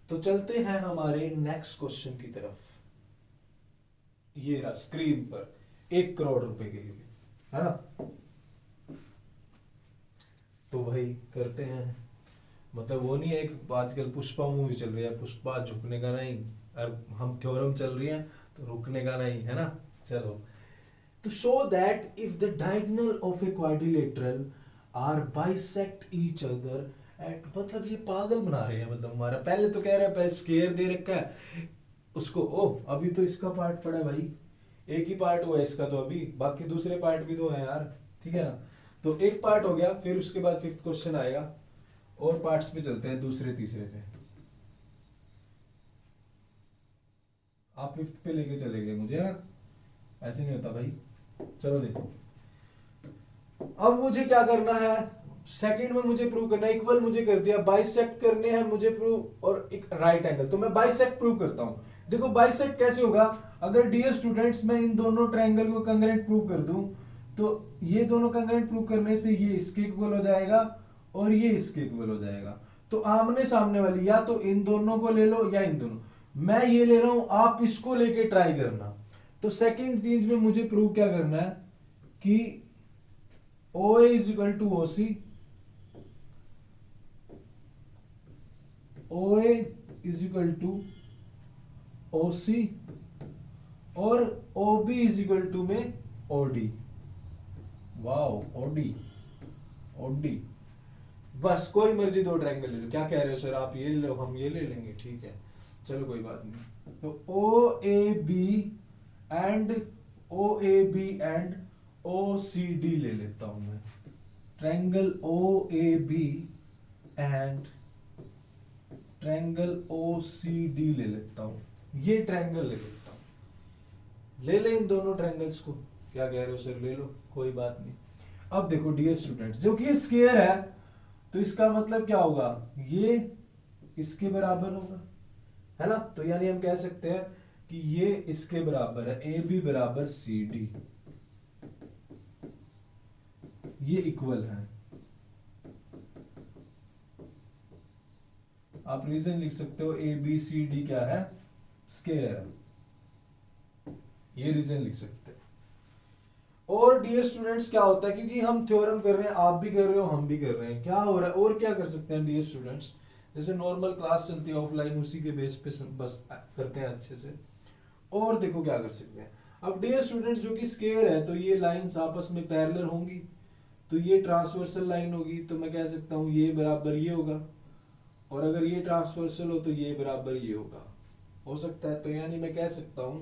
तो चलते हैं हमारे नेक्स्ट क्वेश्चन की तरफ। ये रहा स्क्रीन पर, 1 करोड़ रुपए के लिए, है ना। तो भाई करते हैं, मतलब वो नहीं है, एक आजकल पुष्पा मूवी चल रही है, पुष्पा झुकने का नहीं, और हम थ्योरम चल रही है तो रुकने का नहीं, है ना। चलो, to show that if the diagonal of a quadrilateral are bisect each other at, मतलब ये पागल बना रहे हैं, मतलब हमारा पहले तो कह रहे हैं, पहले स्केयर दे रखा है उसको, अभी तो इसका पार्ट पड़ा है भाई, एक ही पार्ट हुआ है इसका, तो अभी बाकी दूसरे पार्ट भी तो है यार, ठीक है ना। तो एक पार्ट हो गया, फिर उसके बाद 5th क्वेश्चन आएगा, और पार्ट्स पे चलते हैं, दूसरे तीसरे पे। आप 5th पे लेके चले गए मुझे, है ना, ऐसे नहीं होता भाई। चलो देखो, अब मुझे क्या करना है, सेकंड में मुझे प्रूव करना है, इक्वल मुझे कर दिया, बाइसेक्ट करने हैं मुझे प्रूव, और एक राइट एंगल, तो मैं बाइसेक्ट प्रूव करता हूं। देखो बाइसेक्ट कैसे होगा, अगर डियर स्टूडेंट्स मैं इन दोनों ट्रायंगल को कंग्रेंट प्रूव कर दूं, तो ये दोनों कंग्रेंट प्रूव करने से ये इसके इक्वल हो जाएगा और ये इसके इक्वल हो जाएगा। तो आमने सामने वाली, या तो इन दोनों को ले लो या इन दोनों, मैं ये ले रहा हूं, आप इसको लेके ट्राई करना। तो सेकंड चीज में मुझे प्रूव क्या करना है कि OA is equal to OC, OA is equal to OC और OB इज इक्वल टू में OD। वाओ, OD बस, कोई मर्जी दो ट्रायंगल ले लो। क्या कह रहे हो सर आप ये ले लो, हम ये ले लेंगे, ठीक है चलो कोई बात नहीं। तो OAB एंड OCD ले लेता हूं मैं, triangle OAB and triangle OCD ले लेता हूं, ये ट्रायंगल ले लेता हूं। ले ले इन दोनों ट्रायंगल्स को, क्या कह रहे हो सर ले लो, कोई बात नहीं। अब देखो डियर स्टूडेंट्स, जो कि ये स्क्वायर है तो इसका मतलब क्या होगा, ये इसके बराबर होगा, है ना। तो यानी हम कह सकते हैं कि ये इसके बराबर है, AB बराबर CD, ये इक्वल है। आप रीजन लिख सकते हो ABCD क्या है, स्क्वायर है, ये रीजन लिख सकते हैं। और डियर स्टूडेंट्स क्या होता है, क्योंकि हम थ्योरम कर रहे हैं, आप भी कर रहे हो हम भी कर रहे हैं, क्या हो रहा है और क्या कर सकते हैं डियर स्टूडेंट्स, जैसे नॉर्मल क्लास चलती है ऑफलाइन, उसी के बेस पे बस करते हैं अच्छे से। और देखो क्या कर सकते हैं, अब डियर स्टूडेंट्स जो कि स्क्वायर है तो ये लाइंस आपस में पैरेलल होंगी, तो ये ट्रांसवर्सल लाइन होगी, तो मैं कह सकता हूं ये बराबर ये होगा, और अगर ये ट्रांसवर्सल हो तो ये बराबर ये होगा, हो सकता है। तो यानी मैं कह सकता हूं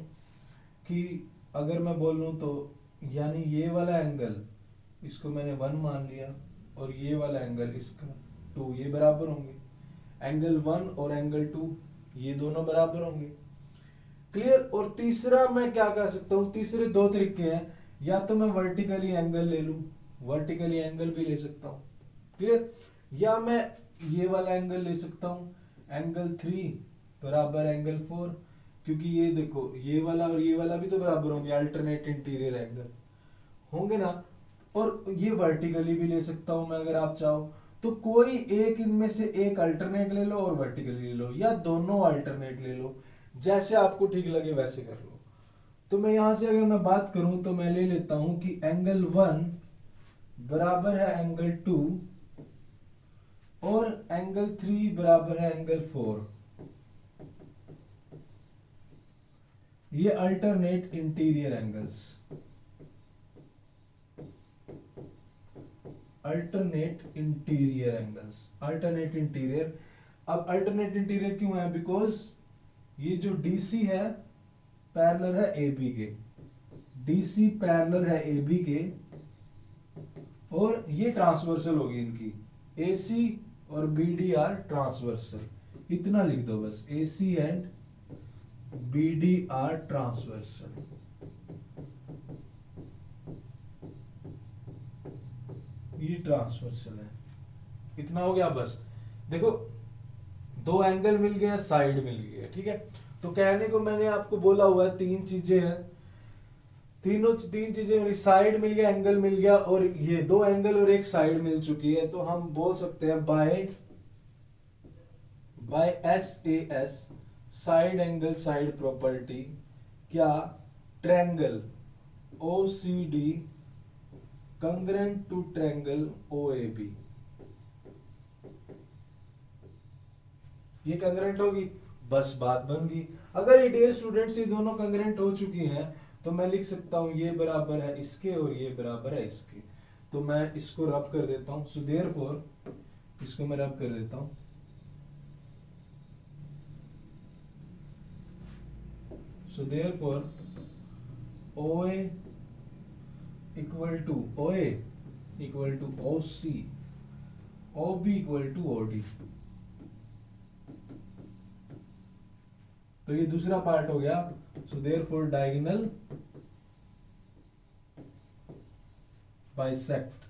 कि अगर मैं बोलूं तो यानी ये वाला एंगल इसको मैंने 1 मान लिया और ये वाला एंगल इसका 2, ये बराबर होंगे, एंगल 1 और एंगल 2 ये दोनों बराबर होंगे, क्लियर। और तीसरा मैं क्या कह सकता हूं, तीसरे दो तरीके हैं, या तो मैं वर्टिकली एंगल ले लूं, वर्टिकली एंगल भी ले सकता हूं, क्लियर, या मैं ये वाला एंगल ले सकता हूं, एंगल 3 बराबर एंगल 4, क्योंकि ये देखो ये वाला और ये वाला भी तो बराबर होंगे, अल्टरनेट इंटीरियर एंगल होंगे ना। और ये वर्टिकली भी ले सकता हूं मैं अगर आप चाहो तो, कोई एक इनमें से एक अल्टरनेट ले लो और वर्टिकली ले लो, या दोनों अल्टरनेट ले लो, जैसे आपको ठीक लगे वैसे कर लो। तो मैं यहां से अगर मैं बात करूं तो मैं ले लेता हूं कि एंगल 1 बराबर है एंगल 2 और एंगल 3 बराबर है एंगल 4, ये alternate interior angles, alternate interior angles, alternate interior. अब अल्टरनेट इंटीरियर क्यों है, बिकॉज ये जो DC है पैरेलल है AB के, DC पैरेलल है AB के, और ये ट्रांसवर्सल होगी इनकी, AC और BD आर ट्रांसवर्सल, इतना लिख दो बस, AC and BD are transversal. ये ट्रांसवर्सल है, इतना हो गया बस। देखो दो एंगल मिल गए, साइड मिल गई, ठीक है। तो कहने को मैंने आपको बोला हुआ है 3 चीजें हैं, तीन चीजें मिली, साइड मिल गया, एंगल मिल गया, और ये 2 एंगल और एक साइड मिल चुकी है। तो हम बोल सकते हैं by SAS side angle side property, क्या triangle OCD congruent to triangle OAB, ये कंग्रेंट होगी, बस बात बन गई। अगर ये डियर स्टूडेंट्स ये दोनों कंग्रेंट हो चुकी हैं तो मैं लिख सकता हूं ये बराबर है इसके और ये बराबर है इसके। तो मैं इसको रब कर देता हूं, सो देयरफॉर इसको मैं रब कर देता हूं, so therefore OA equal to OA equal to OC, OB equal to OD। तो ये दूसरा पार्ट हो गया, सो देयरफॉर डायगोनल बाइसेक्ट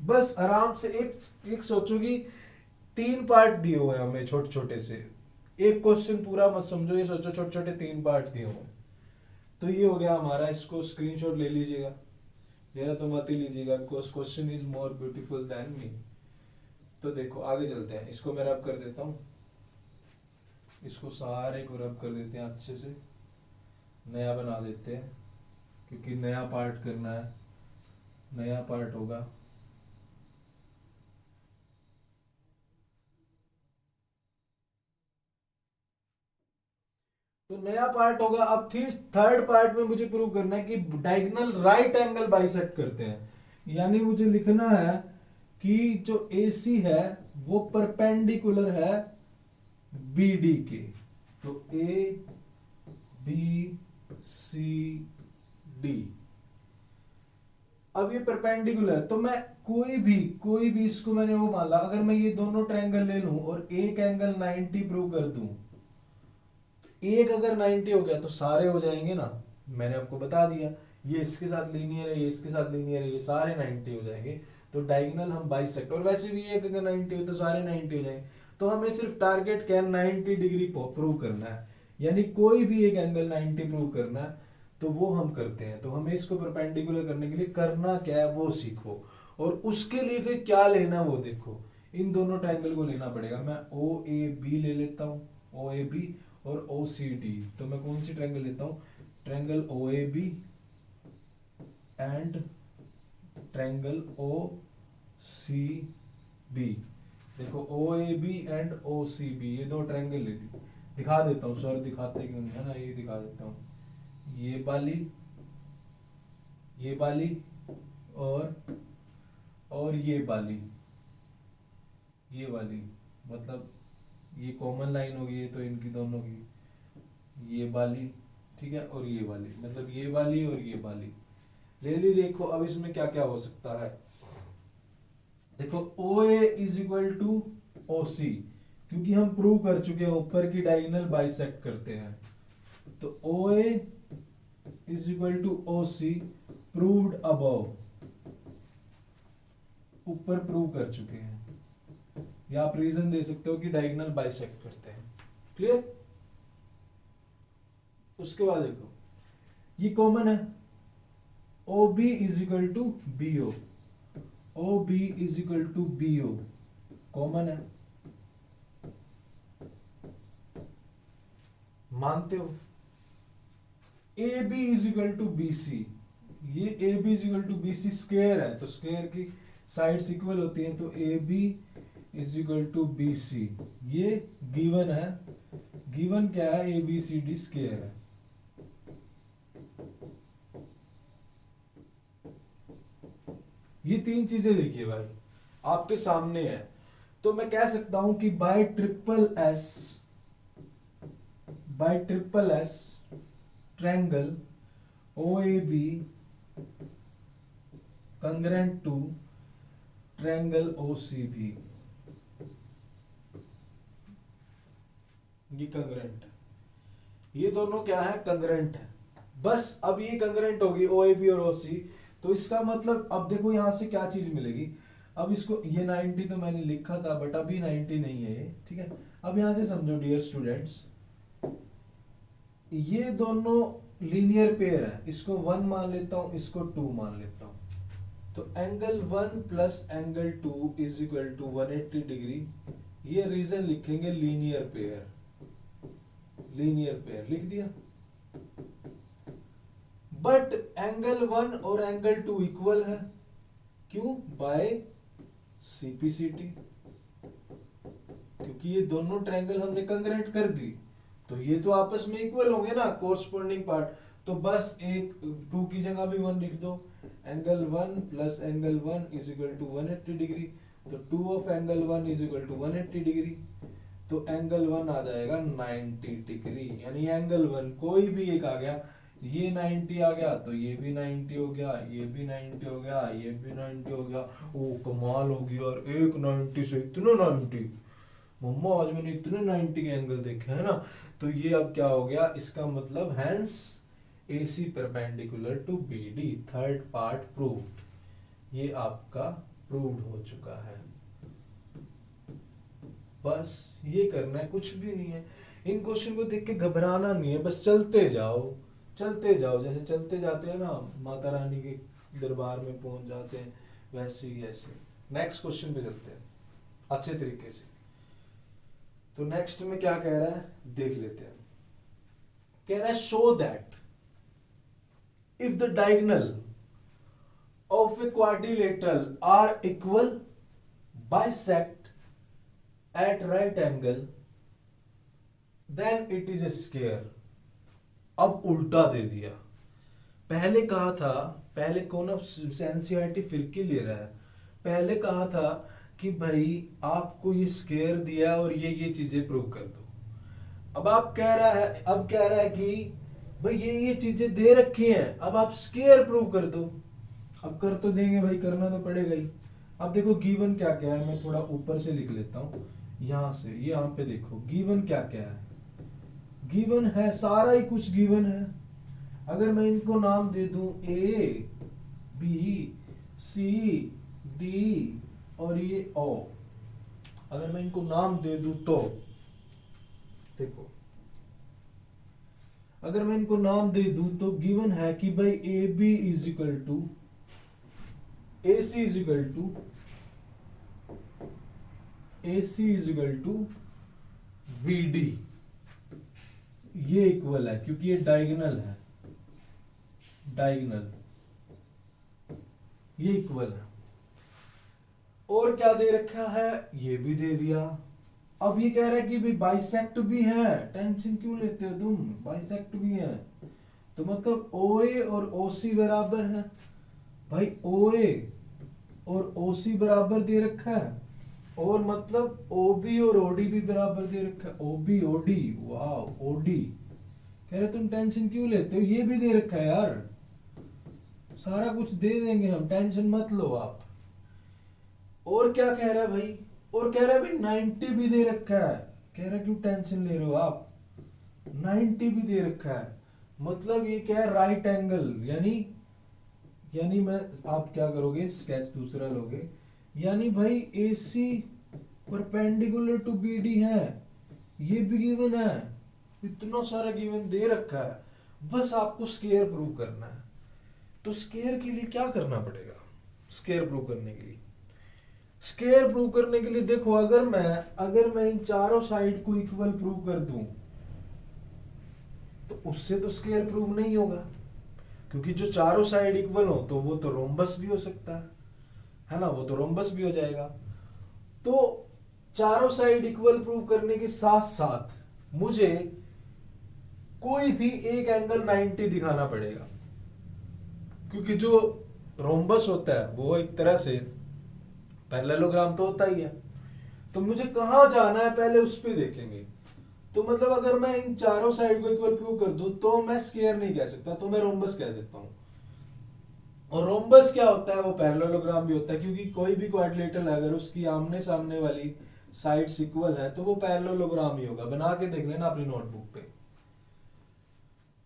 बस आराम से एक एक सोचो कि 3 पार्ट दिए हुए हैं हमें छोटे छोटे से, एक क्वेश्चन पूरा मत समझो, ये सोचो छोटे छोटे 3 पार्ट दिए हुए हैं। तो ये हो गया हमारा, इसको स्क्रीनशॉट ले लीजिएगा, मेरा तो मत ही लीजिएगा, question is more beautiful than me. तो देखो आगे चलते हैं, इसको मैं रब कर देता हूँ, इसको सारे को रब कर देते हैं अच्छे से, नया बना देते हैं, क्योंकि नया पार्ट करना है, नया पार्ट होगा। तो नया पार्ट होगा। अब फिर थर्ड पार्ट में मुझे प्रूव करना है कि डायगोनल राइट एंगल बाइसेक्ट करते हैं, यानी मुझे लिखना है कि जो AC है वो परपेंडिकुलर है BD के। तो ABCD, अब ये परपेंडिकुलर है, तो मैं कोई भी इसको मैंने वो मान ला, अगर मैं ये दोनों ट्रायंगल ले लूं और एक एंगल 90 प्रूव कर दूं, एक अगर 90 हो गया तो सारे हो जाएंगे ना, मैंने आपको बता दिया, ये इसके साथ लीनियर है, ये इसके साथ लीनियर है, ये सारे 90 हो जाएंगे। तो डायगोनल हम बाइसेक्ट, और वैसे भी एक अगर 90 हो तो सारे 90 हो जाएंगे। तो हमें सिर्फ टारगेट क्या है, 90 डिग्री प्रूव करना है, यानी कोई भी एक एंगल 90 प्रूव करना है, तो वो हम करते हैं। तो हमें इसको परपेंडिकुलर करने के लिए करना क्या है वो सीखो, और उसके लिए फिर क्या लेना वो देखो। इन दोनों ट्रायंगल को लेना पड़ेगा। मैं OAB ले लेता हूँ, OAB और OCD। तो मैं कौन सी ट्रायंगल लेता हूँ, triangle OAB and triangle OCB। देखो OAB एंड OCB, ये दो ट्रायंगल ले ली, दिखा देता हूँ, सर दिखाते क्यों नहीं है ना, ये दिखा देता हूँ, ये वाली और ये वाली, मतलब ये कॉमन लाइन होगी, ये तो इनकी दोनों की, ये वाली, ठीक है, और ये वाली, मतलब ये वाली और ये वाली ले ली। देखो अब इसमें क्या क्या हो सकता है, देखो OA is equal to OC, क्योंकि हम प्रूव कर चुके हैं ऊपर की डायगोनल बाइसेक्ट करते हैं। तो OA is equal to OC proved above, ऊपर प्रूव कर चुके हैं, या आप रीजन दे सकते हो कि डायगोनल बाइसेक्ट करते हैं। क्लियर। उसके बाद देखो ये कॉमन है, OB is equal to BO, OB is equal to BO common है, मानते हो। AB is equal to BC, ये AB is equal to BC square है, तो स्क्वायर की साइड्स इक्वल होती हैं, तो AB is equal to BC, ये गिवन है, गिवन क्या है, ABCD स्क्वायर है। ये 3 चीजें देखिए भाई आपके सामने है, तो मैं कह सकता हूं कि by triple S triangle OAB congruent to triangle OCB, ये कंग्रेंट है, ये दोनों क्या है, कंग्रेंट है। बस अब ये कंग्रेंट होगी OAB और OC, तो इसका मतलब अब देखो यहां से क्या चीज मिलेगी। अब इसको ये 90 तो मैंने लिखा था, बट अभी 90 नहीं है ये, ठीक है। अब यहां से समझो डियर स्टूडेंट्स, ये दोनों लीनियर पेयर है, इसको 1 मान लेता हूं, इसको 2 मान लेता हूं, तो angle 1 plus angle 2 is equal to 180 degree. ये रीजन लिखेंगे लीनियर पेयर, लिख दिया। बट एंगल 1 और एंगल 2 इक्वल है, क्यों, बाय CPCT, क्योंकि ये दोनों ट्रायंगल हमने कंग्रेंट कर दी, तो ये तो आपस में इक्वल होंगे ना, कोरस्पॉन्डिंग पार्ट। तो बस एक 2 की जगह भी 1 लिख दो, angle 1 plus angle 1 is equal to 180 degree, तो 2 of angle 1 is equal to 180 degree, तो एंगल 1 आ जाएगा 90 डिग्री, यानी एंगल 1 कोई भी एक आ गया, ये 90 आ गया तो ये भी 90 हो गया, ये भी 90 हो गया, ये भी 90 हो गया। ओ कमाल हो गया, और एक 90 से इतने 90, मम्मा आज मैंने इतने 90 के एंगल देखे हैं ना। तो ये अब क्या हो गया, इसका मतलब hence AC perpendicular to BD, third part proved, ये आपका प्रूव्ड हो चुका है। बस ये करना है, कुछ भी नहीं है। इन क्वेश्चन को देख के घबराना नहीं है, बस चलते जाओ चलते जाओ, जैसे चलते जाते हैं ना माता रानी के दरबार में पहुंच जाते हैं, वैसे ही ऐसे। नेक्स्ट क्वेश्चन पे चलते हैं अच्छे तरीके से। तो नेक्स्ट में क्या कह रहा है देख लेते हैं। कह रहा है show that if the diagonal of a quadrilateral are equal bisect at right angle then it is a square. अब उल्टा दे दिया। पहले कहा था, पहले कौन एनसीईआरटी फिर के ले रहा है, पहले कहा था कि भाई आपको ये स्क्वायर दिया और ये चीजें प्रूव कर दो। अब आप कह रहा है, अब कह रहा है कि भाई ये चीजें दे रखी हैं, अब आप स्क्वायर प्रूव कर दो। अब कर तो देंगे भाई, करना तो पड़ेगा ही। अब देखो गिवन क्या क्या है, मैं थोड़ा ऊपर से लिख लेता हूं यहां से। यहाँ पे देखो गिवन क्या क्या है, गिवन है सारा ही कुछ गिवन है। अगर मैं इनको नाम दे दूं ए बी सी डी और ये ओ, अगर मैं इनको नाम दे दूं तो देखो, अगर मैं इनको नाम दे दूं तो गिवन है कि भाई A B is equal to A C is equal to A C is equal to B D. ये इक्वल है क्योंकि ये डायगोनल है, डायगोनल ये इक्वल है। और क्या दे रखा है, ये भी दे दिया। अब ये कह रहा है कि भाई बाइसेक्ट भी है, टेंशन क्यों लेते हो तुम, बाइसेक्ट भी है तो मतलब OA और OC बराबर है। भाई OA और OC बराबर दे रखा है, और मतलब OB और OD भी बराबर दे रखा है, OB OD, वाह OD। कह रहे तुम टेंशन क्यों लेते हो, ये भी दे रखा है यार, सारा कुछ दे देंगे हम, टेंशन मत लो आप। और क्या कह रहा है भाई, और कह रहा है भाई 90 भी दे रखा है। कह रहा है क्यों टेंशन ले रहे हो आप, 90 भी दे रखा है। मतलब ये क्या है, राइट एंगल, यानी मैं, आप क्या करोगे स्केच दूसरा लोगे, यानी भाई AC परपेंडिकुलर टू BD है, ये भी गिवन है। इतना सारा गिवन दे रखा है, बस आपको स्क्वायर प्रूव करना है। तो स्क्वायर के लिए क्या करना पड़ेगा, स्क्वायर प्रूव करने के लिए, स्क्वायर प्रूव करने के लिए देखो, अगर मैं इन चारों साइड को इक्वल प्रूव कर दूं तो उससे तो स्क्वायर प्रूव नहीं होगा, क्योंकि जो चारों साइड इक्वल हो तो वो तो रोम्बस भी हो सकता है ना, वो तो रोम्बस भी हो जाएगा। तो चारों साइड इक्वल प्रूव करने के साथ साथ मुझे कोई भी एक एंगल 90 दिखाना पड़ेगा, क्योंकि जो रोम्बस होता है वो एक तरह से पैरेललोग्राम तो होता ही है। तो मुझे कहां जाना है पहले उस पे देखेंगे। तो मतलब अगर मैं इन चारों साइड को इक्वल प्रूव कर दूं तो मैं स्क्वायर नहीं कह सकता, तो मैं रोम्बस कह देता हूं। और रोम्बस क्या होता है, वो पैरेललोग्राम भी होता है, क्योंकि कोई भी क्वाड्रिलेटरल अगर उसकी आमने सामने वाली साइड्स इक्वल है तो वो पैरेललोग्राम ही होगा। बना के देख लेना अपनी नोटबुक पे।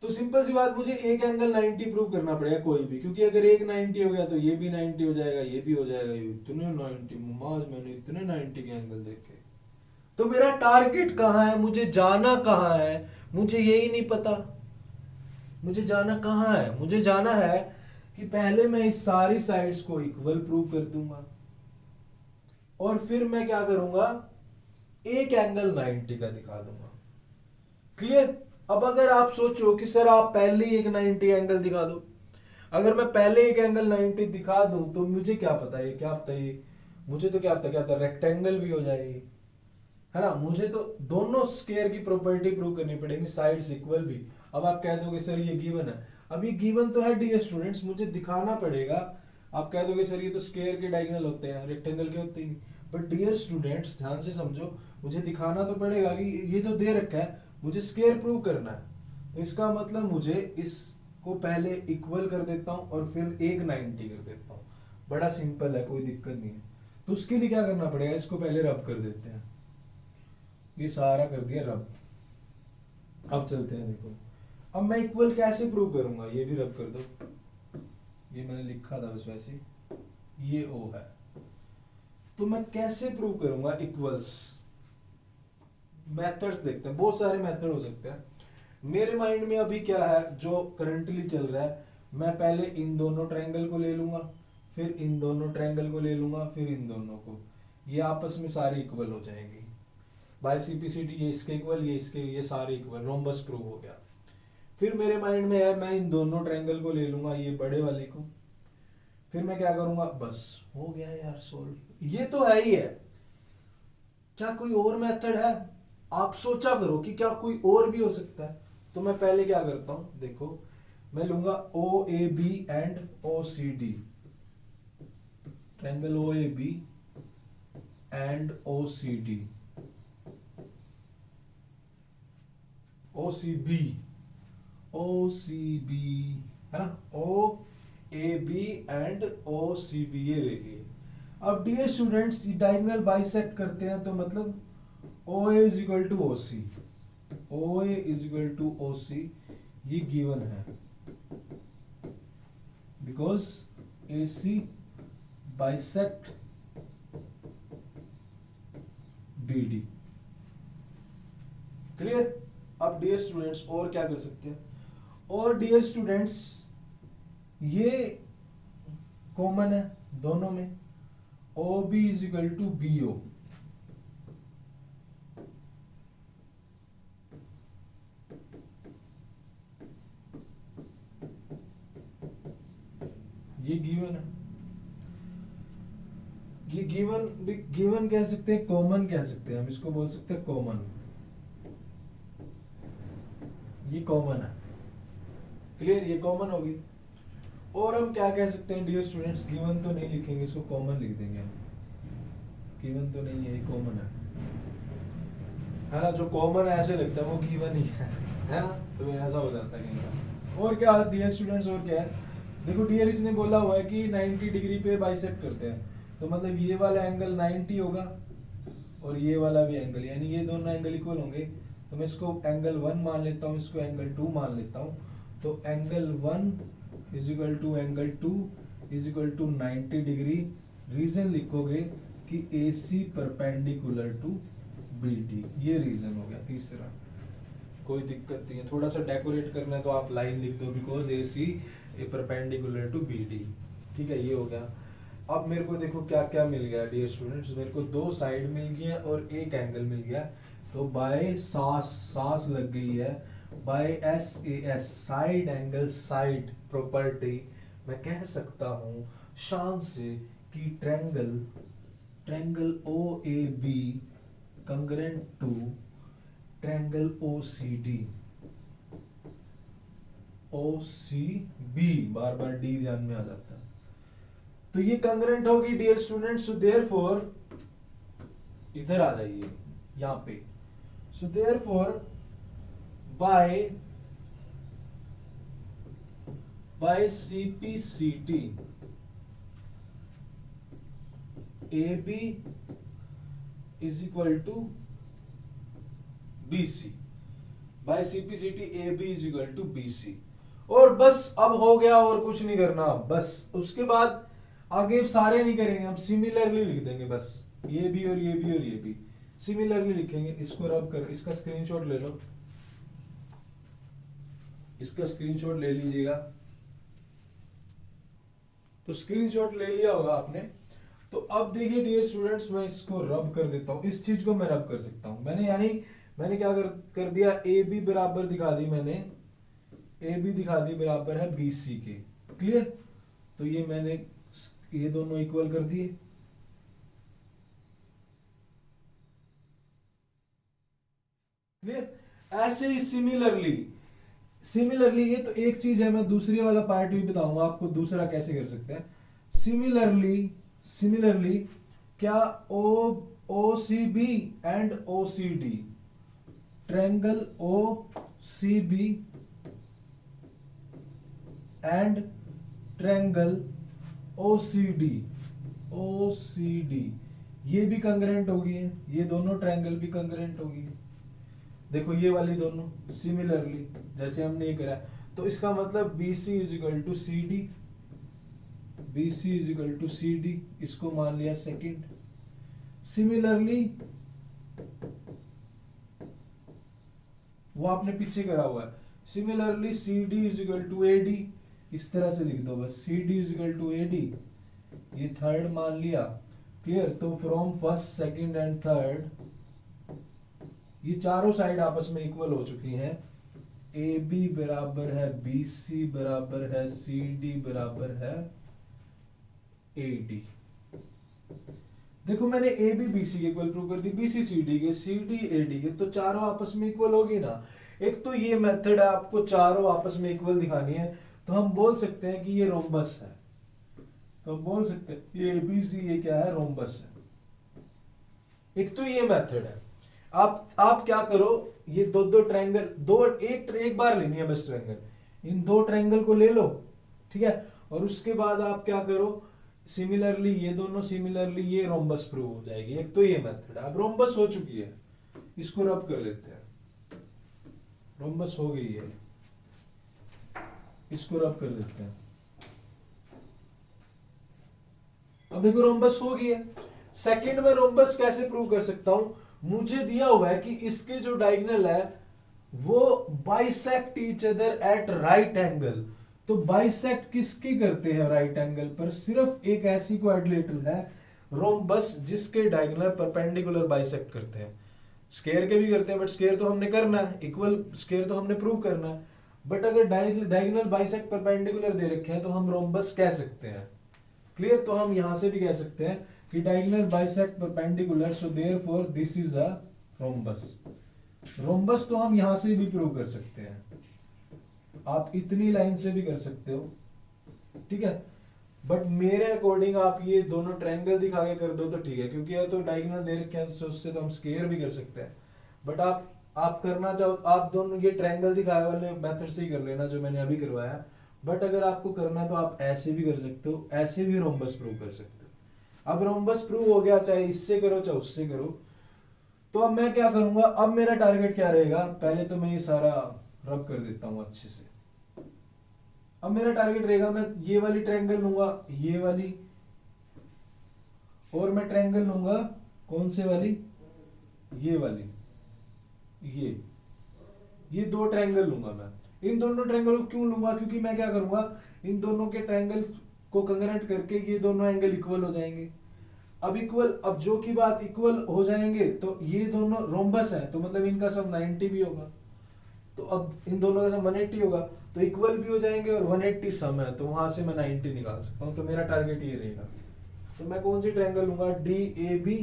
तो सिंपल सी बात, मुझे एक एंगल 90 प्रूव करना पड़ेगा कोई भी, क्योंकि अगर एक 90 हो गया तो ये भी 90 हो जाएगा, ये भी हो जाएगा, ये इतने 90, आज मैंने इतने 90 के एंगल देखे। तो मेरा टारगेट कहाँ है, मुझे जाना कहाँ है, मुझे यही नहीं पता। मुझे जाना कहाँ है, मुझे जाना है कि पहले मैं इस सारी साइड्स को इक्वल प्रूव कर दूंगा, और फिर मैं क्या करूंगा, एक एंगल 90 का दिखा दूंगा। क्लियर। अब अगर आप सोचो कि सर आप पहले ही एक 90 एंगल दिखा दो, अगर मैं पहले एक एंगल 90 दिखा दूं तो मुझे क्या पता है, क्या पता है, मुझे तो क्या पता रेक्टेंगल भी हो जाएगी, है ना। मुझे तो दोनों स्क्वायर की प्रॉपर्टी प्रूव करनी पड़ेगी, साइड्स इक्वल भी। अब आप कह दोगे सर ये गिवन है, अब ये गिवन तो है डियर स्टूडेंट्स, मुझे दिखाना पड़ेगा। आप कह दोगे सर ये तो स्क्वायर के डायगोनल होते हैं, रेक्टेंगल के होते ही नहीं। बट डियर स्टूडेंट्स ध्यान से समझो, मुझे दिखाना तो पड़ेगा कि ये तो दे रखा है, मुझे स्क्वायर प्रूव करना है। तो इसका मतलब मुझे इसको पहले इक्वल कर देता हूं और फिर एक 90 कर देता हूं। बड़ा सिंपल है, कोई दिक्कत नहीं है। तो उसके लिए क्या करना पड़ेगा, इसको पहले रब कर देते हैं। ये सारा कर दिया रब। अब चलते हैं, देखो अब मैं इक्वल कैसे प्रूव करूंगा, ये भी रब कर दो। ये मैंने लिखा था बस वैसे, ये O है, तो मैं कैसे प्रूव करूंगा इक्वल्स? मेथड्स देखते हैं, बहुत सारे मेथड हो सकते हैं। मेरे माइंड में अभी क्या है जो करंटली चल रहा है, मैं पहले इन दोनों ट्रायंगल को ले लूंगा, फिर इन दोनों ट्रायंगल को ले लूंगा, फिर इन दोनों को, ये आपस में सारी इक्वल हो जाएंगी बाय सीपीसीटी, ये इसके इक्वल, ये इसके, ये सारे इक्वल, रोम्बस प्रूव हो गया। फिर मेरे माइंड में है मैं इन दोनों ट्रायंगल को ले लूंगा, ये बड़े वाले को, फिर मैं क्या करूंगा, बस हो गया यार सोल्व। ये तो है ही है, क्या कोई और मेथड है? आप सोचा करो कि क्या कोई और भी हो सकता है। तो मैं पहले क्या करता हूं, देखो मैं लूंगा O A B and O C D, triangle O A B and O C D, O C B, O C B, है ना, O A B and O C B, ये ले लिए। अब डियर स्टूडेंट्स, डायगोनल बाइसेक्ट करते हैं तो मतलब O A is equal to O C, O A is equal to O C, ये गिवन है because A C bisect B D. Clear? अब डियर स्टूडेंट्स और क्या कर सकते हैं, और डियर स्टूडेंट्स ये कॉमन है दोनों में, O B is equal to B O, ये गिवन है, ये गिवन, गिवन कह सकते हैं, कॉमन कह सकते हैं, हम इसको बोल सकते हैं कॉमन, ये कॉमन है। क्लियर? ये कॉमन होगी। और हम क्या कह सकते हैं डियर स्टूडेंट्स, गिवन तो नहीं लिखेंगे, इसको कॉमन लिख देंगे हम, गिवन तो नहीं है, ये कॉमन है ना, जो कॉमन ऐसे लगता है वो गिवन ही है ना, तो ऐसा हो जाता है कहीं का। और क्या डियर स्टूडेंट्स, और क्या है, देखो डियर इसने बोला हुआ है कि 90 डिग्री पे बाइसेक्ट करते हैं, तो मतलब ये वाला एंगल 90 होगा और ये वाला भी एंगल, यानी ये दोनों एंगल इक्वल होंगे, तो मैं इसको एंगल 1 मान लेता हूँ, इसको एंगल 2 मान लेता हूँ, तो angle 1 is equal to angle 2 is equal to 90 degree. Reason लिखोगे कि A C perpendicular to B D, ये रीजन हो गया तीसरा, कोई दिक्कत नहीं है। थोड़ा सा डेकोरेट करना है तो आप लाइन लिख दो, because A C a perpendicular to B D, ठीक है, ये हो गया। अब मेरे को देखो क्या क्या मिल गया डियर स्टूडेंट्स, मेरे को दो साइड मिल गया और एक एंगल मिल गया, तो बाय सास लग गई है, by S A S, side angle side property, मैं कह सकता हूँ शान से कि triangle O A B congruent to triangle O C D, O C B, बार बार डी ध्यान में आ जाता है, तो ये कंग्रेंट होगी डियर स्टूडेंट्स, सो देयरफॉर इधर आ जाइए यहां पे, so therefore by CPCT A B is equal to B C, by CPCT A B is equal to B C, और बस अब हो गया, और कुछ नहीं करना बस। उसके बाद आगे सारे नहीं करेंगे, हम सिमिलरली लिख देंगे, बस ये भी और ये भी और ये भी सिमिलरली लिखेंगे। इसको रब कर, इसका स्क्रीनशॉट ले लो, इसका स्क्रीनशॉट ले लीजिएगा, तो स्क्रीनशॉट ले लिया होगा आपने। तो अब देखिए डियर स्टूडेंट्स, मैं इसको रब कर देता हूं, इस चीज को मैं रब कर सकता हूं, मैंने क्या कर दिया, ए बी बराबर दिखा दी मैंने, ए बी दिखा दी बराबर है बी सी के। क्लियर? तो ये मैंने ये दोनों इक्वल कर दिए, क्लियर? ऐसे ही सिमिलरली ये तो एक चीज है, मैं दूसरी वाला पार्ट भी बताऊंगा आपको, दूसरा कैसे कर सकते हैं। सिमिलरली क्या O C B and O C D, triangle O C B and triangle O C D, ये भी कंग्रेंट होगी, ये दोनों ट्रायंगल भी कंग्रेंट होगी। देखो ये वाली दोनों सिमिलरली जैसे हमने ये करा, तो इसका मतलब B C is equal to C D, इसको मान लिया सेकंड, सिमिलरली वो आपने पीछे करा हुआ है, similarly C D is equal to A D, इस तरह से लिख दो बस, C D is equal to A D, ये थर्ड मान लिया, क्लियर। तो from first second and third ये चारों साइड आपस में इक्वल हो चुकी हैं, ए बी बराबर है बी सी बराबर है सी डी बराबर है ए डी। देखो मैंने ए बी बी सी के इक्वल प्रूव कर दी, बी सी सी डी के, सी डी ए डी के, तो चारों आपस में इक्वल होगी ना। एक तो ये मेथड है, आपको चारों आपस में इक्वल दिखानी है, तो हम बोल सकते हैं कि ये रोम्बस है, तो हम बोल सकते हैं ये ए बी सी ये क्या है, रोम्बस है। एक तो ये मेथड है। आप क्या करो, ये दो ट्रायंगल, एक बार लेनी है बस ट्रायंगल, इन दो ट्रायंगल को ले लो, ठीक है, और उसके बाद आप क्या करो, सिमिलरली ये दोनों, सिमिलरली ये रोम्बस प्रूव हो जाएगी। एक तो ये मेथड है। अब रोम्बस हो चुकी है, इसको रब कर लेते हैं, रोम्बस हो गई है, इसको रब कर देते हैं। अब देखो रोम्बस हो गई है। सेकंड में रोम्बस कैसे प्रूव कर सकता हूं, मुझे दिया हुआ है कि इसके जो डायगोनल है वो bisect each other at right angle. तो बाइसेक्ट किसकी करते हैं राइट एंगल पर, सिर्फ एक ऐसी क्वाड्रिलेटरल है रोम्बस जिसके डायगोनल परपेंडिकुलर बाइसेक्ट करते हैं। स्क्वायर के भी करते हैं, बट स्क्वायर तो हमने करना है, इक्वल स्क्वायर तो हमने प्रूव करना है। बट अगर डायगोनल बाइसेक्ट परपेंडिकुलर दे रखे हैं तो हम रोम्बस कह सकते हैं, क्लियर। तो हम यहां से भी कह सकते हैं कि diagonal bisect perpendicular, so therefore this is a rhombus. Rhombus तो हम यहां से भी प्रूव कर सकते हैं, आप इतनी लाइन से भी कर सकते हो, ठीक है। बट मेरे अकॉर्डिंग आप ये दोनों ट्रायंगल दिखा के कर दो तो ठीक है, क्योंकि ये तो डायगोनल दे रखे हैं, तो उससे तो हम स्क्वायर भी कर सकते हैं। बट आप करना चाहो, आप दोनों ये ट्रायंगल दिखाए वाले मेथड से ही कर लेना जो मैंने अभी करवाया। बट अगर आपको करना है तो आप ऐसे भी कर सकते हो, ऐसे भी रोम्बस प्रूव कर सकते हो। अब रोम्बस प्रूव हो गया, चाहे इससे करो चाहे उससे करो। तो अब मैं क्या करूंगा, अब मेरा टारगेट क्या रहेगा, पहले तो मैं ये सारा रब कर देता हूं अच्छे से। अब मेरा टारगेट रहेगा, मैं ये वाली ट्रायंगल लूंगा, ये वाली, और मैं ट्रायंगल लूंगा कौन से वाली, ये वाली, ये दो ट्रायंगल लूंगा मैं। इन दोनों ट्रायंगल को क्यों लूंगा, क्योंकि मैं क्या करूंगा, इन दोनों के ट्रायंगल को कंग्रेंट करके ये दोनों एंगल इक्वल हो जाएंगे। अब इक्वल, अब जो की बात इक्वल हो जाएंगे तो ये दोनों रोम्बस है, तो मतलब इनका सम 90 भी होगा। तो अब इन दोनों का सम 180 होगा, तो इक्वल भी हो जाएंगे और 180 सम है, तो वहां से मैं 90 निकाल सकता हूं। तो मेरा टारगेट ये रहेगा। तो मैं कौन सी ट्रायंगल लूंगा, D A B,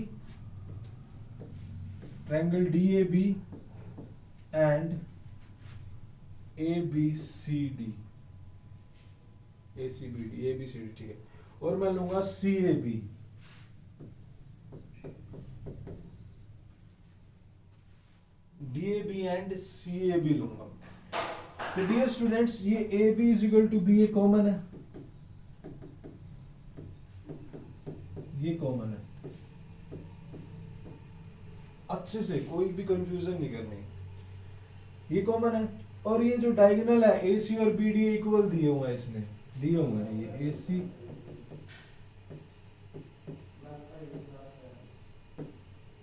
triangle D A B and A B C D, A C B D, A B C D, ठीक है। और मैं लूंगा C A B, D A B and C A B लूंगा। तो dear students, ये A B is equal to B, ये common है, ये कॉमन है, अच्छे से कोई भी कंफ्यूजन नहीं करनी, ये कॉमन है। और ये जो डायगोनल है ए सी और बी डी इक्वल दिए हुए हैं, इसने दिए हुए हैं, ये ए सी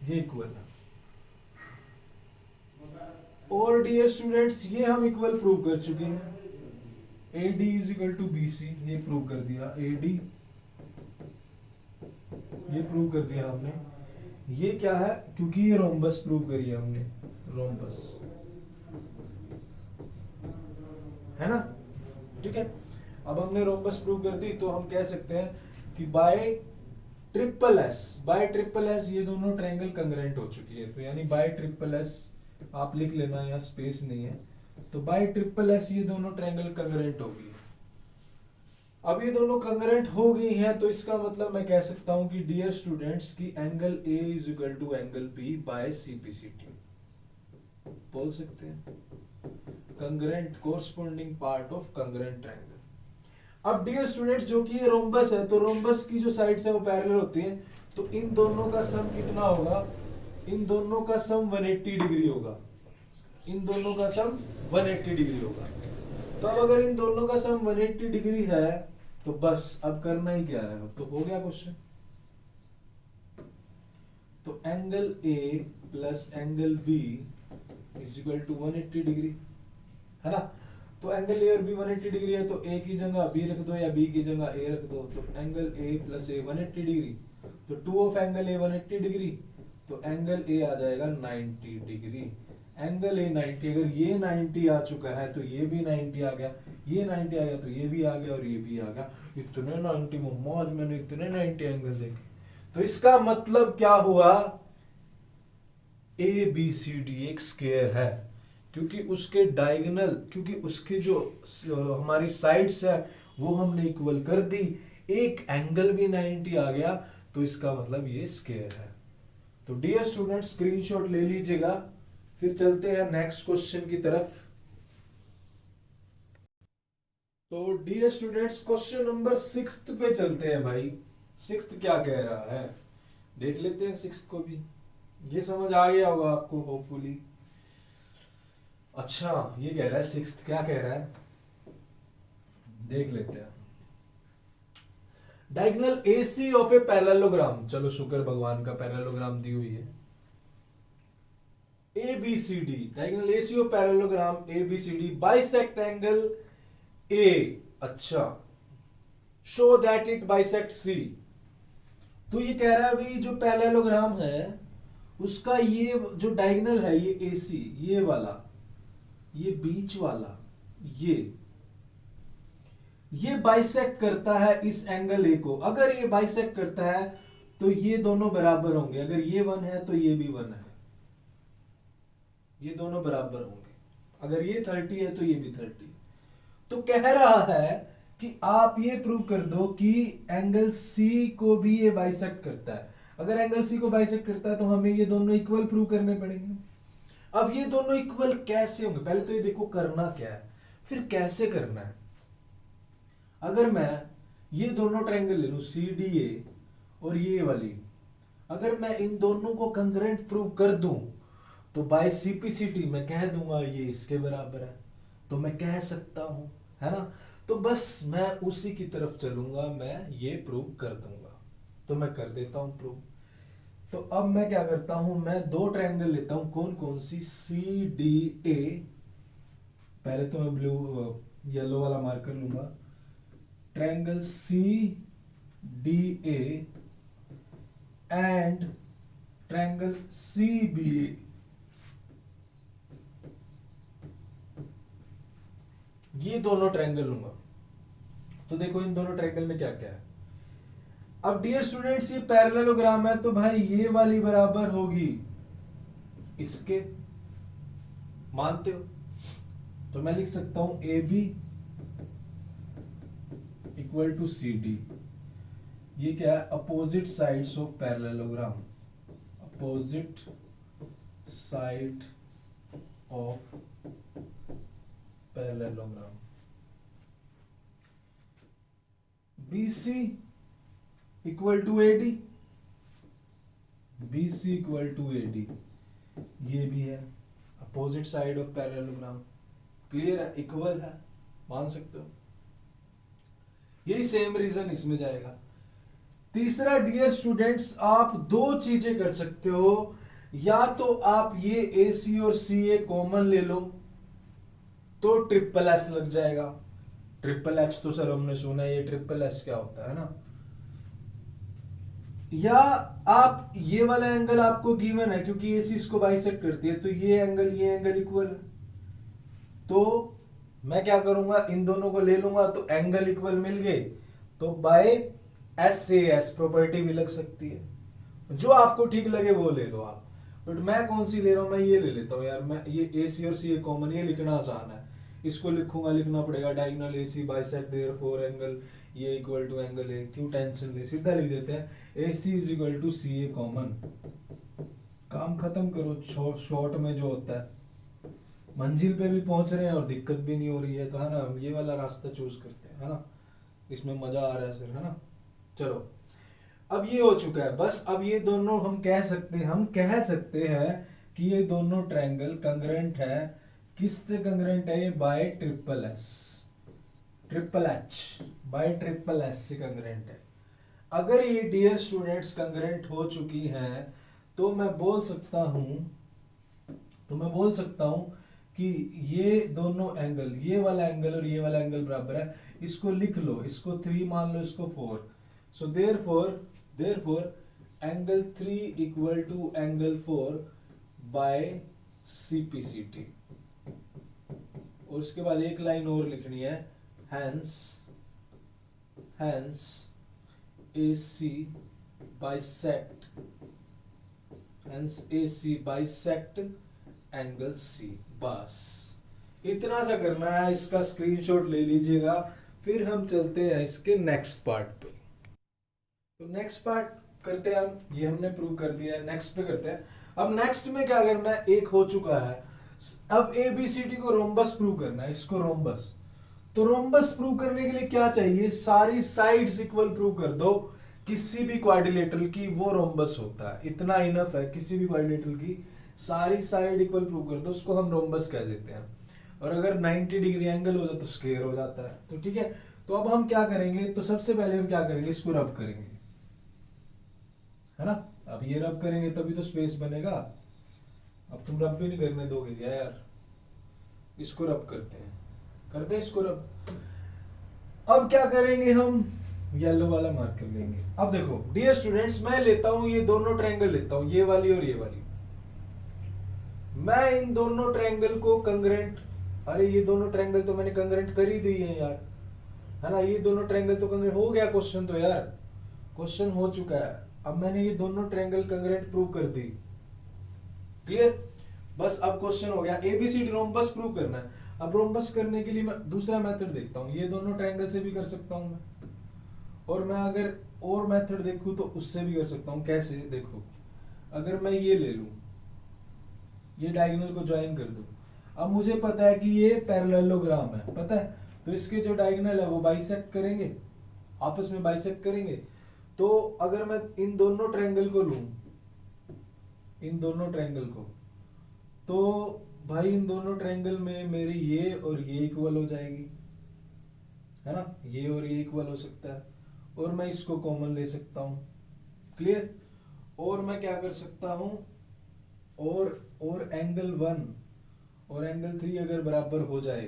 ये इक्वल है। और डियर स्टूडेंट्स, ये हम इक्वल प्रूव कर चुके हैं, A D is equal to B C, ये प्रूव कर दिया, ए डी ये प्रूव कर दिया हमने। ये क्या है, क्योंकि ये रोम्बस प्रूव करी है हमने, रोम्बस है ना, ठीक है। अब हमने रोम्बस प्रूव कर दी, तो हम कह सकते हैं कि बाय ट्रिपल एस ये दोनों ट्रायंगल कंग्रेंट हो चुकी है। तो यानी बाय ट्रिपल एस आप लिख लेना, यहाँ स्पेस नहीं है, तो बाय ट्रिपल एस ये दोनों ट्रायंगल कंग्रेंट होगी। अब ये दोनों कंग्रेंट हो गई हैं, तो इसका मतलब मैं कह सकता हूं कि डियर स्टूडेंट्स की angle A is equal to angle B by CPCT, बोल सकते हैं congruent, corresponding part of congruent triangle. अब डियर स्टूडेंट्स, जो कि ये रोम्बस है, तो रोम्बस की जो साइड्स है वो पैरेलल होती हैं, तो इन दोनों का सम कितना होगा, इन दोनों का सम 180 डिग्री होगा, इन दोनों का सम 180 डिग्री होगा। तो अब अगर इन दोनों का सम 180 डिग्री है, तो बस अब करना ही क्या है, अब तो हो गया क्वेश्चन। तो angle A plus angle B is equal to 180 degree, है ना। तो एंगल ए और बी 180 डिग्री है, तो ए की जगह बी रख दो या बी की जगह ए रख दो, तो angle A plus A 180 degree, तो 2 ऑफ एंगल ए 180 डिग्री, तो एंगल ए आ जाएगा 90 डिग्री। एंगल ए 90, अगर ये 90 आ चुका है तो ये भी 90 आ गया, ये 90 आ गया तो ये भी आ गया और ये भी आ गया। इतने 90 मौज, मैंने इतने 90 एंगल देखे। तो इसका मतलब क्या हुआ, ए बी सी डी एक स्क्वायर है, क्योंकि उसके डायगोनल, क्योंकि उसके जो हमारी साइड्स है वो हमने इक्वल कर दी, एक एंगल भी 90 आ गया, तो इसका मतलब ये स्क्वायर है। तो डियर स्टूडेंट स्क्रीनशॉट ले लीजिएगा। फिर चलते हैं नेक्स्ट क्वेश्चन की तरफ। तो डियर स्टूडेंट्स क्वेश्चन नंबर 6 पे चलते हैं भाई। 6 क्या कह रहा है देख लेते हैं। 6 को भी ये समझ आ गया होगा आपको होपफुली। अच्छा ये कह रहा है 6 क्या कह रहा है देख लेते हैं। Diagonal AC of a parallelogram, चलो शुक्र भगवान का पैरेललोग्राम दी हुई है। ABCD, diagonal AC of parallelogram ABCD bisect angle A, अच्छा show that it bisect C। तो ये कह रहा है भाई जो पैरेललोग्राम है उसका ये जो डायगोनल है ये AC, ये वाला, ये बीच वाला, ये बाइसेक्ट करता है इस एंगल ए को। अगर ये बाइसेक्ट करता है तो ये दोनों बराबर होंगे, अगर ये 1 है तो ये भी 1 है, ये दोनों बराबर होंगे। अगर ये 30 है तो ये भी 30। तो कह रहा है कि आप ये प्रूव कर दो कि एंगल सी को भी ये बाइसेक्ट करता है। अगर एंगल सी को बाइसेक्ट करता है तो हमें ये दोनों इक्वल प्रूव करने पड़ेंगे। अब ये दोनों इक्वल कैसे होंगे, पहले तो ये देखो करना क्या है, फिर कैसे करना है। अगर मैं ये दोनों ट्रायंगल ले लूं CDA और ये वाली, अगर मैं इन दोनों को कंकरेंट प्रूव कर दूं तो बाय CPCT मैं कह दूंगा ये इसके बराबर है, तो मैं कह सकता हूं, है ना। तो बस मैं उसी की तरफ चलूंगा, मैं ये प्रूव कर दूंगा, तो मैं कर देता हूं प्रूव। तो अब मैं क्या करता हूं, मैं दो ट्रायंगल लेता हूं, कौन कौन सी, CDA, पहले तो मैं ब्लू येलो वाला मार्कर लूंगा, triangle CDA and triangle CBA। ये दोनों ट्रायंगल लूंगा। तो देखो इन दोनों ट्रायंगल में क्या क्या है। अब डियर स्टूडेंट्स ये पैरेललोग्राम है, तो भाई ये वाली बराबर होगी इसके, मानते हो। तो मैं लिख सकता हूं AB इक्वल टू CD। ये क्या है, opposite sides of parallelogram, opposite side of parallelogram. BC equal to AD, BC equal to AD, ये भी है opposite side of parallelogram. Clear है, इक्वल है, मान सकते हो। यही सेम रीजन इसमें जाएगा। तीसरा डियर स्टूडेंट्स आप दो चीजें कर सकते हो, या तो आप ये AC और CA कॉमन ले लो तो ट्रिपल S लग जाएगा। ट्रिपल H तो सर हमने सुना है, ये ट्रिपल S क्या होता है ना। या आप ये वाला एंगल आपको गिवन है क्योंकि AC इसको बाइसेक्ट करती है, तो ये एंगल इक्वल है। तो मैं क्या करूंगा, इन दोनों को ले लूंगा तो एंगल इक्वल मिल गए, तो बाय SAS प्रॉपर्टी भी लग सकती है। जो आपको ठीक लगे वो ले लो आप, बट मैं कौन सी ले रहा हूं, मैं ये ले लेता हूं यार। मैं ये AC और CA कॉमन, ये लिखना आसान है, इसको लिखूंगा, लिखना पड़ेगा diagonal AC bisect therefore angle ये इक्वल टू एंगल ए, क्यों टेंशन ले, सीधा लिख देते हैं AC is equal to CA common. काम खत्म करो, शॉर्ट में जो होता है, मंजिल पे भी पहुंच रहे हैं और दिक्कत भी नहीं हो रही है, तो है ना, ये वाला रास्ता चूज करते हैं, है ना, इसमें मजा आ रहा है सर, है ना। चलो अब ये हो चुका है, बस अब ये दोनों हम कह सकते हैं कि ये दोनों ट्रायंगल कंग्रेंट है। किससे कंग्रेंट है ये, bye triple H bye triple S से कंग्रेंट है। अगर ये डियर स्टूडेंट्स कंग्रेंट हो चुकी हैं तो मैं बोल सकता हूं कि ये दोनों एंगल, ये वाला एंगल और ये वाला एंगल बराबर है। इसको लिख लो, इसको 3 मान लो, इसको 4। So therefore angle 3 equal to angle 4 by CPCT। और उसके बाद एक लाइन और लिखनी है, hence AC bisect angle C। बस इतना सा करना है, इसका स्क्रीनशॉट ले लीजिएगा। फिर हम चलते हैं इसके नेक्स्ट पार्ट पे। तो नेक्स्ट पार्ट करते हैं हम, ये हमने प्रूव कर दिया है, नेक्स्ट पे करते हैं। अब नेक्स्ट में क्या करना है, एक हो चुका है, अब ABCD को रोम्बस प्रूव करना है, इसको रोम्बस। तो रोम्बस प्रूव करने के लिए क्या चाहिए, सारी साइड्स इक्वल प्रूव कर दो किसी भी क्वाड्रिलेटरल की, वो रोम्बस होता है। इतना इनफ है, किसी भी क्वाड्रिलेटरल की सारी साइड इक्वल प्रूव कर दो, उसको हम रोम्बस कह देते हैं। और अगर 90 डिग्री एंगल हो जाए तो स्क्वायर हो जाता है। तो ठीक है, तो अब हम क्या करेंगे, तो सबसे पहले हम क्या करेंगे, इसको रब करेंगे, है ना। अब ये रब करेंगे तभी तो स्पेस बनेगा। अब तुम रब भी नहीं करने दोगे क्या यार, इसको रब करते हैं इसको रब। अब क्या करेंगे, हम येलो वाला मार्कर लेंगे। अब देखो डियर स्टूडेंट्स, मैं लेता हूं ये दोनों ट्रायंगल लेता हूं, ये वाली और ये वाली। मैं इन दोनों ट्रायंगल को कंग्रेंट, अरे ये दोनों ट्रायंगल तो मैंने कंग्रेंट कर ही दी है यार, है ना। ये दोनों ट्रायंगल तो कंग्रेंट हो गया, क्वेश्चन तो यार क्वेश्चन हो चुका है। अब मैंने ये दोनों ट्रायंगल कंग्रेंट प्रूव कर दी, क्लियर। बस अब क्वेश्चन हो गया, ABCD रोम्बस प्रूव करना है। अब रोम्बस करने के लिए मैं दूसरा मेथड देखता हूँ, ये दोनों ट्रायंगल से भी कर सकता हूँ मैं, और मैं अगर और मेथड देखूं तो उससे भी कर सकता हूँ। कैसे, देखो अगर मैं ये ले लूं, ये डायगोनल को ज्वाइन कर दूं, अब मुझे पता है कि ये पैरेललोग्राम है, पता है, तो इसके जो डायगोनल है वो बाइसेक्ट करेंगे, आपस में बाइसेक्ट करेंगे। तो अगर मैं इन दोनों ट्रायंगल को लूं, इन दोनों ट्रायंगल को, तो भाई इन दोनों ट्रायंगल में मेरी ये और ये इक्वल हो जाएगी, है ना, ये और ये इक्वल हो सकता है, और मैं इसको कॉमन ले सकता हूं, क्लियर। और मैं क्या कर सकता हूं, और एंगल 1 और एंगल 3 अगर बराबर हो जाए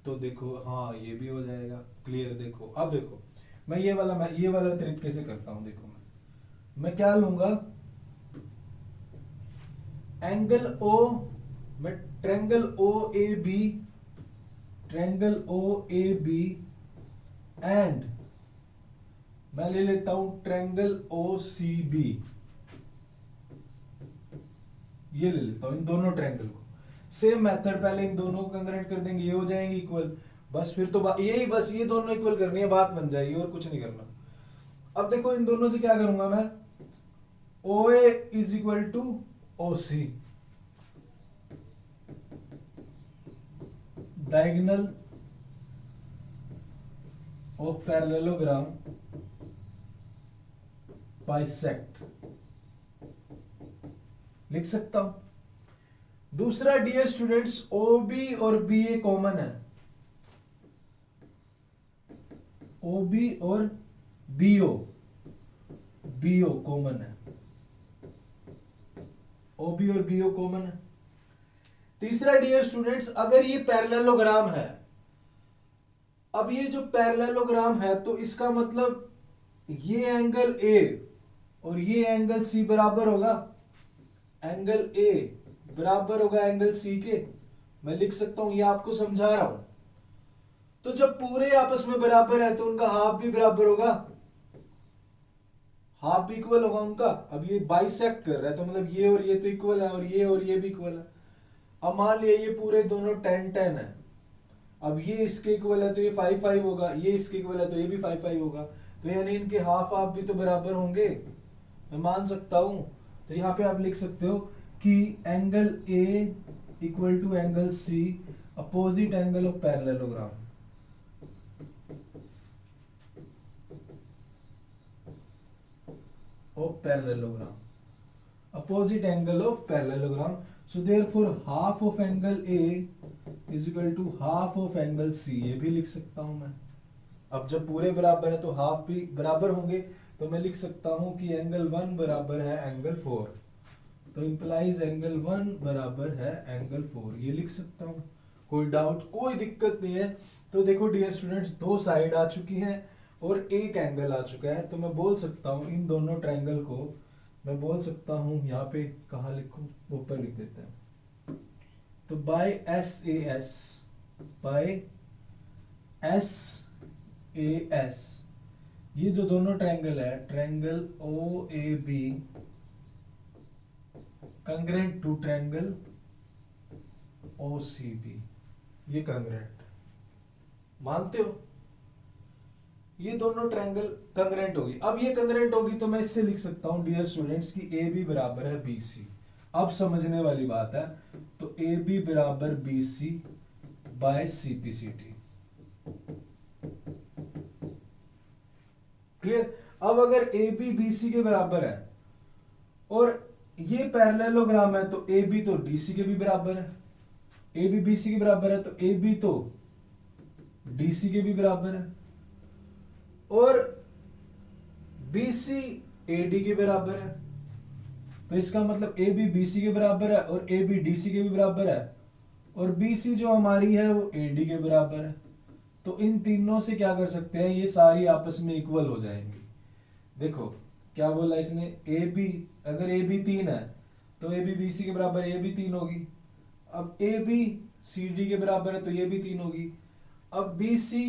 तो देखो, हाँ ये भी हो जाएगा, क्लियर। देखो अब देखो मैं ये वाला तरीके से करता हूं। देखो मैं क्या लूंगा, एंगल O, मैं ट्रायंगल OAB एंड मैं ले लेता हूं ट्रायंगल OCB, ये ले लेता हूं इन दोनों ट्रायंगल को। सेम मेथड, पहले इन दोनों को कंग्रेंट कर देंगे, ये हो जाएंगे इक्वल, बस फिर तो यही, बस ये दोनों इक्वल करनी है, बात बन जाएगी, और कुछ नहीं करना। अब देखो इन दोनों से क्या करूंगा मैं, OA is equal to OC, diagonal of parallelogram bisect, लिख सकता हूं। दूसरा डियर स्टूडेंट्स, OB और BA कॉमन है, OB और BO कॉमन है, OB और BO कॉमन है। तीसरा डियर स्टूडेंट्स, अगर ये पैरेललोग्राम है, अब ये जो पैरेललोग्राम है तो इसका मतलब ये एंगल A और ये एंगल C बराबर होगा, एंगल A बराबर होगा एंगल C के। मैं लिख सकता हूं, ये आपको समझा रहा हूं। तो जब पूरे आपस में बराबर है तो उनका हाफ भी बराबर होगा, हाफ भी इक्वल होगा उनका। अब ये बाइसेक्ट कर रहा है तो मतलब ये और ये तो इक्वल है, और ये भी इक्वल है। अब मान लिया ये पूरे दोनों 10-10 है, अब ये इसके इक्वल है तो ये 5-5 होगा, ये इसके इक्वल है तो ये भी 5-5 होगा, तो यानी इनके हाफ हाफ भी तो बराबर होंगे, मैं मान सकता हूं। तो यहाँ पे आप लिख सकते हो कि angle A equal to angle C opposite angle of parallelogram, of parallelogram, opposite angle of parallelogram. So therefore half of angle A is equal to half of angle C, ये भी लिख सकता हूं मैं। अब जब पूरे बराबर है तो हाफ भी बराबर होंगे, तो मैं लिख सकता हूं कि एंगल 1 बराबर है एंगल 4। तो इम्प्लाइज एंगल 1 बराबर है एंगल 4, ये लिख सकता हूँ, कोई डाउट, कोई दिक्कत नहीं है। तो देखो डियर स्टूडेंट्स, दो साइड आ चुकी हैं और एक एंगल आ चुका है, तो मैं बोल सकता हूँ इन दोनों ट्रायंगल को, मैं बोल सकता हूँ यहाँ पे, कहाँ लिखूं, ऊपर लिख देते हैं। तो by S A S, by S A S, ये जो दोनों ट्रायंगल है, triangle O A B congruent to triangle O C B, ये कंग्रेंट, मानते हो? ये दोनों ट्रायंगल कंग्रेंट होगी। अब ये कंग्रेंट होगी तो मैं इससे लिख सकता हूं डियर स्टूडेंट्स की ए बी बराबर है बी सी। अब समझने वाली बात है, तो ए बी बराबर B C by C P C T, clear? अब अगर ए बी बी सी के बराबर है और ये पैरेललोग्राम है, तो ए बी तो डी सी के भी बराबर है, ए बी बी सी के बराबर है, तो ए बी तो डी सी के भी बराबर है, और बी सी ए डी के बराबर है। तो इसका मतलब ए बी बी सी के बराबर है और ए बी डी सी के भी बराबर है, और बी सी जो हमारी है वो ए डी के बराबर है। तो इन तीनों से क्या कर सकते हैं, ये सारी आपस में इक्वल हो जाएंगी। देखो क्या बोला इसने, ए बी, अगर ए बी 3 है तो ए बी बी सी के बराबर ए बी 3 होगी। अब ए बी सी डी के बराबर है तो ये भी 3 होगी। अब बी सी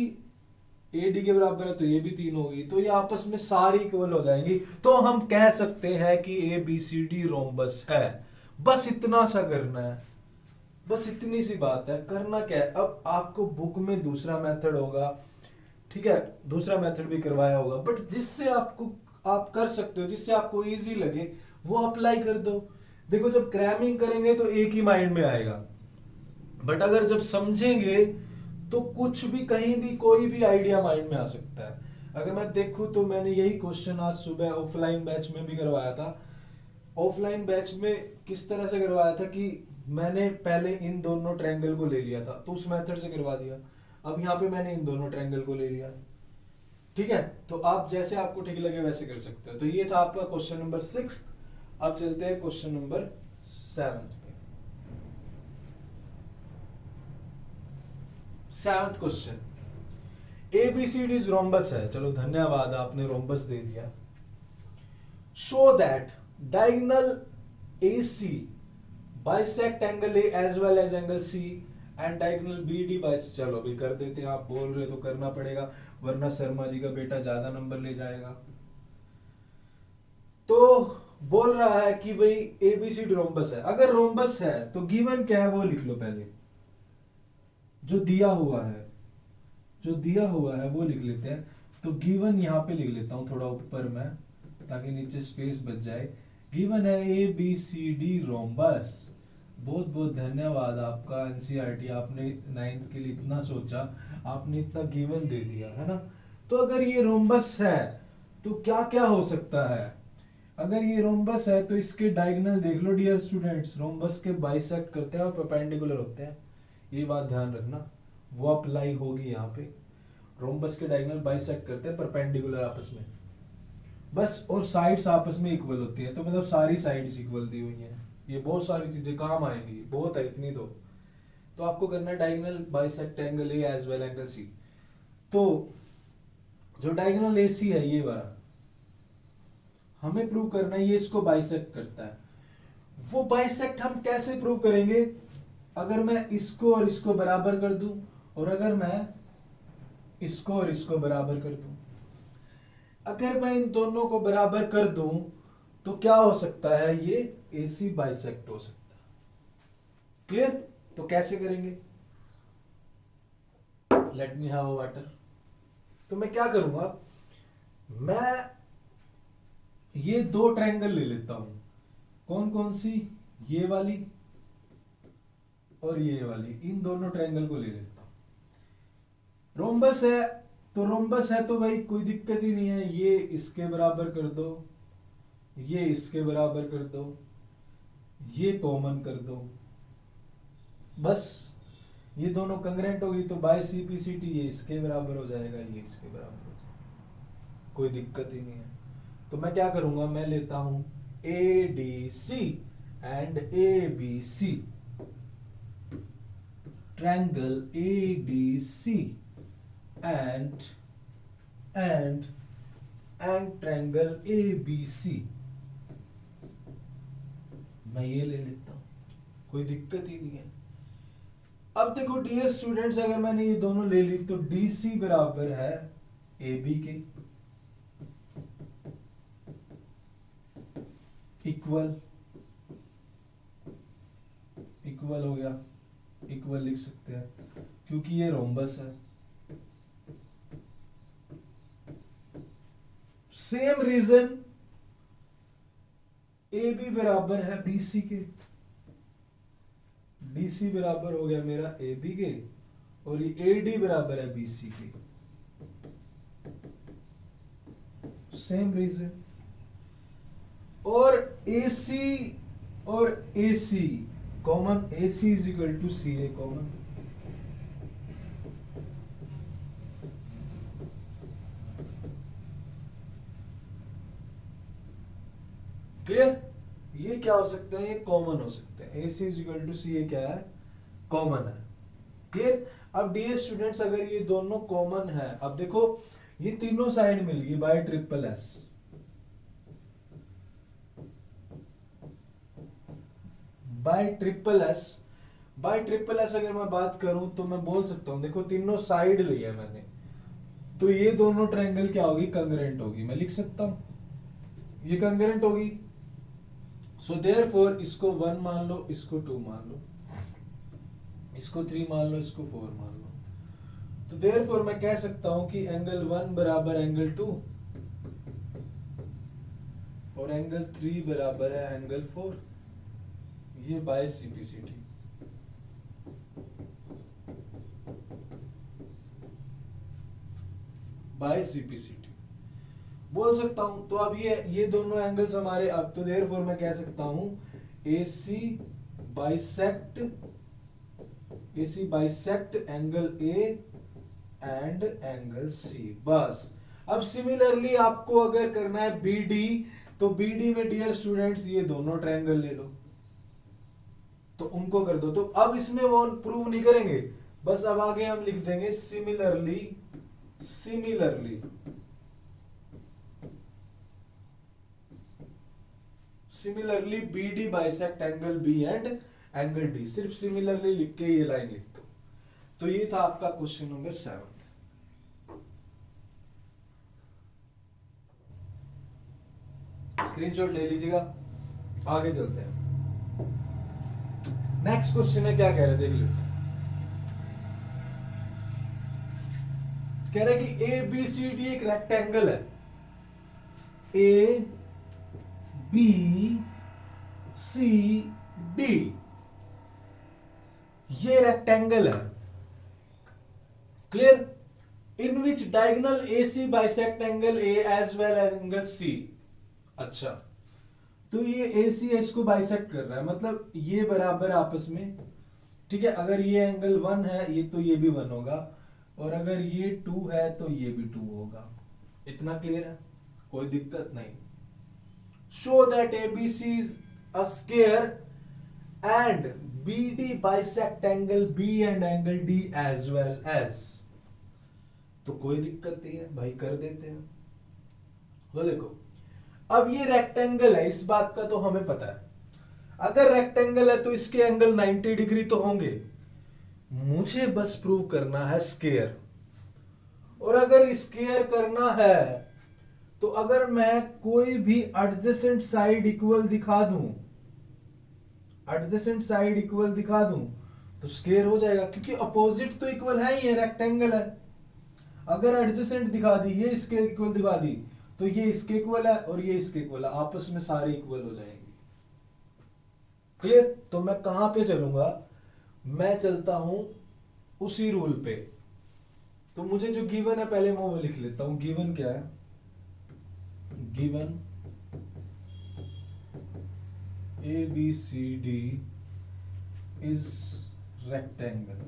ए डी के बराबर है तो ये भी 3 होगी। तो ये आपस में सारी इक्वल हो जाएंगी, तो हम कह सकते हैं कि A B C D rhombus है। बस इतना सा करना है, बस इतनी सी बात है। करना क्या है, अब आपको बुक में दूसरा मेथड होगा, ठीक है, दूसरा मेथड भी करवाया होगा, बट जिससे आपको आप कर सकते हो, जिससे आपको इजी लगे वो अप्लाई कर दो। देखो जब क्रैमिंग करेंगे तो एक ही माइंड में आएगा, बट अगर जब समझेंगे तो कुछ भी, कहीं भी, कोई भी आइडिया माइंड में आ सकता है। अगर मैं देखूं तो मैंने यही क्वेश्चन आज सुबह ऑफलाइन बैच में भी करवाया था। ऑफलाइन बैच में किस तरह से करवाया था कि मैंने पहले इन दोनों ट्रायंगल को ले लिया था, तो उस मेथड से करवा दिया। अब यहाँ पे मैंने इन दोनों ट्रायंगल को ले लिया, ठीक है। तो आप जैसे आपको ठीक लगे वैसे कर सकते हो। तो ये था आपका क्वेश्चन नंबर 6। अब चलते हैं क्वेश्चन नंबर 7 पे। 7th question, ABCD is rhombus है, चलो धन्यवाद आपने रोम्बस दे दिया। Show that diagonal AC bisect angle A as well as angle C and diagonal BD बाइस, चलो अभी कर देते हैं, आप बोल रहे तो करना पड़ेगा, वरना शर्मा जी का बेटा ज्यादा नंबर ले जाएगा। तो बोल रहा है कि भाई ABCD रोम्बस है। अगर रोम्बस है तो गिवन क्या है वो लिख लो पहले, जो दिया हुआ है, जो दिया हुआ है वो लिख लेते हैं। तो गिवन यहाँ पे लिख लेता हूँ थोड़ा ऊपर में, ताकि नीचे स्पेस बच जाए। गिवन है ABCD रोम्बस। बहुत बहुत धन्यवाद आपका एनसीईआरटी, आपने 9th के लिए इतना सोचा, आपने इतना गिवन दे दिया है ना। तो अगर ये रोम्बस है तो क्या क्या हो सकता है, अगर ये रोम्बस है तो इसके डायगोनल देख लो डियर स्टूडेंट्स, रोम्बस के बाइसेक्ट करते हैं और परपेंडिकुलर होते हैं, ये बात ध्यान रखना, वो अप्लाई होगी यहाँ पे। रोम्बस के डायगोनल बाइसेक्ट करते हैं परपेंडिकुलर आपस में, बस, और साइड्स आपस में इक्वल होती है, तो मतलब सारी साइड्स इक्वल दी हुई हैं। ये बहुत सारी चीजें काम आएंगी, बहुत है इतनी तो आपको करना है diagonal bisect angle A as well angle C. तो जो डायगोनल AC है ये वाला, हमें प्रूव करना है ये इसको बाइसेक्ट करता है। वो बाइसेक्ट हम कैसे प्रूव करेंगे, अगर मैं इसको और इसको बराबर कर दूं, और अगर मैं इसको और इसको बराबर कर दूं, अगर मैं इन दोनों को बराबर कर दूं तो क्या हो सकता है, ये AC बाइसेक्ट हो सकता है। क्लियर? तो कैसे करेंगे, let me have a water. तो मैं क्या करूंगा, मैं ये दो ट्रायंगल ले लेता हूं, कौन कौन सी, ये वाली और ये वाली, इन दोनों ट्रायंगल को ले लेता हूं। रोम्बस है तो रोम्बस है तो भाई कोई दिक्कत ही नहीं है, ये इसके बराबर कर दो, ये इसके बराबर कर दो, ये कॉमन कर दो, बस ये दोनों कंग्रेंट होगी तो बाय CPCT ये इसके बराबर हो जाएगा, ये इसके बराबर हो जाएगा, कोई दिक्कत ही नहीं है। तो मैं क्या करूंगा, मैं लेता हूं ADC and ABC. Triangle ADC and triangle ABC. मैं ये ले लेता हूं, कोई दिक्कत ही नहीं है। अब देखो डियर स्टूडेंट्स, अगर मैंने ये दोनों ले ली तो DC बराबर है AB के, इक्वल हो गया, इक्वल लिख सकते हैं क्योंकि ये रोम्बस है। सेम रीजन AB बराबर है BC के, DC बराबर हो गया मेरा AB के, और ये AD बराबर है BC के। Same reason. और AC और AC common, AC is equal to CA common. Clear? ये क्या हो सकते हैं? ये कॉमन हो सकते हैं। AC is equal to CA क्या है? कॉमन है। क्लियर? अब डियर स्टूडेंट्स, अगर ये दोनों कॉमन है, अब देखो ये तीनों साइड मिल गई bye triple S। Bye triple S अगर मैं बात करूं तो मैं बोल सकता हूं, देखो तीनों साइड लिया मैंने, तो ये दोनों ट्रायंगल क्या होगी? कंग्रेंट होगी। मैं लिख सकता हूं ये कंग्रेंट होगी। सो देयरफॉर इसको 1 मान लो, इसको 2 मान लो, इसको 3 मान लो, इसको 4 मान लो। तो देयरफॉर मैं कह सकता हूं कि एंगल 1 बराबर एंगल 2 और एंगल 3 बराबर है एंगल 4। ये बाय CPCT। बाय CPCT बोल सकता हूं। तो अब ये दोनों एंगल्स हमारे, अब तो देयरफॉर मैं कह सकता हूं AC bisect angle A and angle C। बस। अब सिमिलरली आपको अगर करना है BD, तो BD में डियर स्टूडेंट्स ये दोनों ट्रायंगल ले लो, तो उनको कर दो। तो अब इसमें वो प्रूव नहीं करेंगे, बस अब आगे हम लिख देंगे similarly BD bisect angle B and angle D। सिर्फ सिमिलरली लिख के ये लाइन लिख दो। तो ये था आपका क्वेश्चन नंबर 7। स्क्रीनशॉट ले लीजिएगा, आगे चलते हैं। नेक्स्ट क्वेश्चन है, क्या कह रहे देख लेते हैं। कह रहे कि ABCD एक रेक्टेंगल है। ABCD ये रेक्टेंगल है। Clear? In which diagonal AC bisect angle A as well as angle C। अच्छा, तो ये AC इसको बाइसेक्ट कर रहा है, मतलब ये बराबर आपस में। ठीक है, अगर ये एंगल 1 है, ये तो ये भी 1 होगा, और अगर ये 2 है तो ये भी 2 होगा। इतना क्लियर है? कोई दिक्कत नहीं। Show that ABC is a square and BD bisect angle B and angle D as well as. तो कोई दिक्कत नहीं है भाई, कर देते हैं। तो देखो, अब ये रेक्टेंगल है, इस बात का तो हमें पता है। अगर रेक्टेंगल है तो इसके एंगल 90 डिग्री तो होंगे। मुझे बस प्रूव करना है स्क्वायर। और अगर स्क्वायर करना है तो अगर मैं कोई भी एडजेसेंट साइड इक्वल दिखा दूं, तो स्क्वायर हो जाएगा, क्योंकि अपोजिट तो इक्वल है ही है, रेक्टेंगल है। अगर एडजेसेंट दिखा दी, ये इसके इक्वल दिखा दी, तो ये इसके इक्वल है और ये इसके इक्वल है, आपस में सारे इक्वल हो जाएंगे। क्लियर? तो मैं कहां पे चलूंगा? मैं चलता हूं उसी रूल पे। तो मुझे जो गिवन है पहले मैं वो लिख लेता हूं। गिवन क्या है? Given ABCD is rectangle।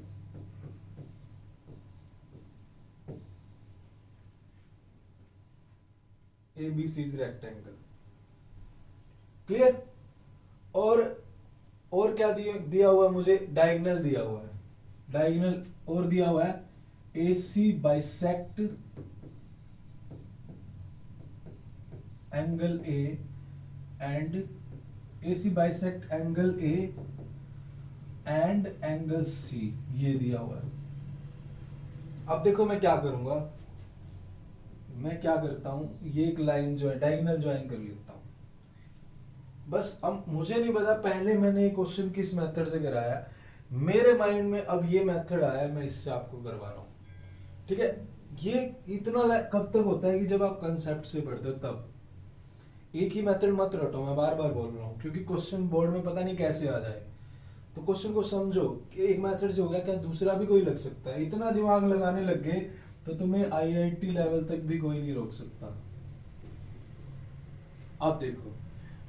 ABC is rectangle। Clear? और और क्या दिया हुआ है मुझे, डायगोनल दिया हुआ है, डायगोनल और दिया हुआ है AC bisect angle A and AC bisect angle A and angle C, ये दिया हुआ है। अब देखो मैं क्या करूंगा, मैं क्या करता हूं, ये एक लाइन जो है डायगोनल ज्वाइन कर लेता हूं। बस अब मुझे नहीं पता पहले मैंने ये क्वेश्चन किस मेथड से कराया, मेरे माइंड में अब ये मेथड आया, मैं इससे आपको करवा रहा हूं, ठीक है। ये इतना कब तक होता है कि जब आप कंसेप्ट से पढ़ते हो तब, एक ही मेथड मत रटो, मैं बार बार बोल रहा हूँ, क्योंकि क्वेश्चन बोर्ड में पता नहीं कैसे आ जाए। तो क्वेश्चन को समझो कि एक मेथड से हो गया, क्या दूसरा भी कोई लग सकता है। इतना दिमाग लगाने लग गए तो तुम्हें IIT लेवल तक भी कोई नहीं रोक सकता। अब देखो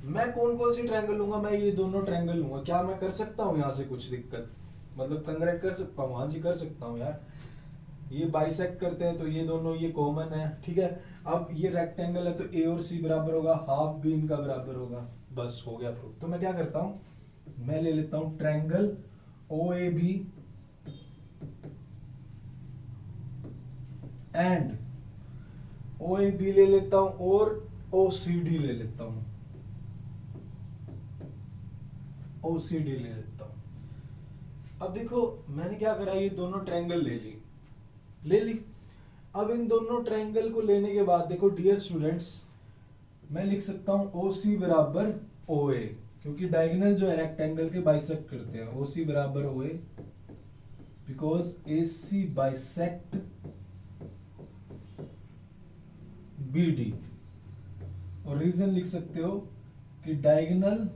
मैं कौन कौन सी ट्रायंगल लूंगा, मैं ये दोनों ट्रायंगल लूंगा। क्या मैं कर सकता हूँ यहाँ से कुछ दिक्कत, मतलब कंग्रेट कर सकता हूँ? हाँ जी कर सकता हूँ यार। ये बाइसेक्ट करते हैं तो ये दोनों ये कॉमन है, ठीक है। अब ये रेक्टेंगल है तो A और C बराबर होगा, हाफ भी इनका बराबर होगा, बस हो गया प्रूफ। तो मैं क्या करता हूँ, मैं ले लेता हूं ट्रायंगल OAB एंड OAB ले लेता हूं और OCD ले लेता हूं, OCD ले लेता हूं। अब देखो मैंने क्या करा, ये दोनों ट्रायंगल ले ली। अब इन दोनों ट्रायंगल को लेने के बाद देखो डियर स्टूडेंट्स, मैं लिख सकता हूं OC बराबर OA, क्योंकि डायगोनल जो है रेक्टेंगल के बाइसेक्ट करते हैं। OC बराबर OA because AC bisect BD, और रीजन लिख सकते हो कि diagonal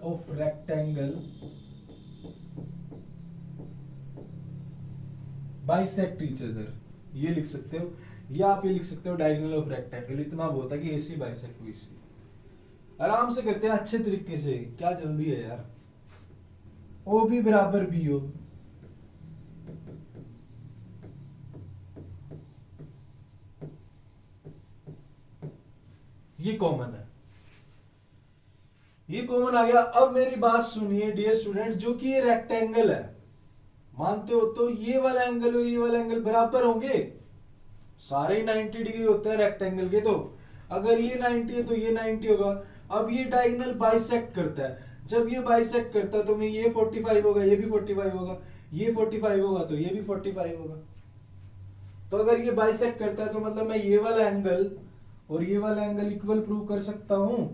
of rectangle bisect each other, ये लिख सकते हो, या आप ये लिख सकते हो डायगोनल ऑफ रेक्टेंगल। इतना बहुत है कि AC बाइसेक्ट BC। आराम से करते हैं अच्छे तरीके से, क्या जल्दी है यार। OB बराबर BO, ये कॉमन है, ये कॉमन आ गया। अब मेरी बात सुनिए डियर स्टूडेंट, जो कि ये रेक्टेंगल है, मानते हो तो ये वाला एंगल और ये वाला एंगल बराबर होंगे, सारे ही 90 डिग्री होते हैं रेक्टेंगल के। तो अगर ये 90 है तो ये 90 होगा। अब ये डायगोनल बाइसेक्ट करता है, जब ये बाइसेक्ट करता है तो मैं ये 45 होगा, ये भी 45 होगा, ये 45 होगा तो ये भी 45 होगा। तो अगर ये बाइसेक्ट करता है तो मतलब मैं ये वाला एंगल और ये वाला एंगल इक्वल प्रूव कर सकता हूं।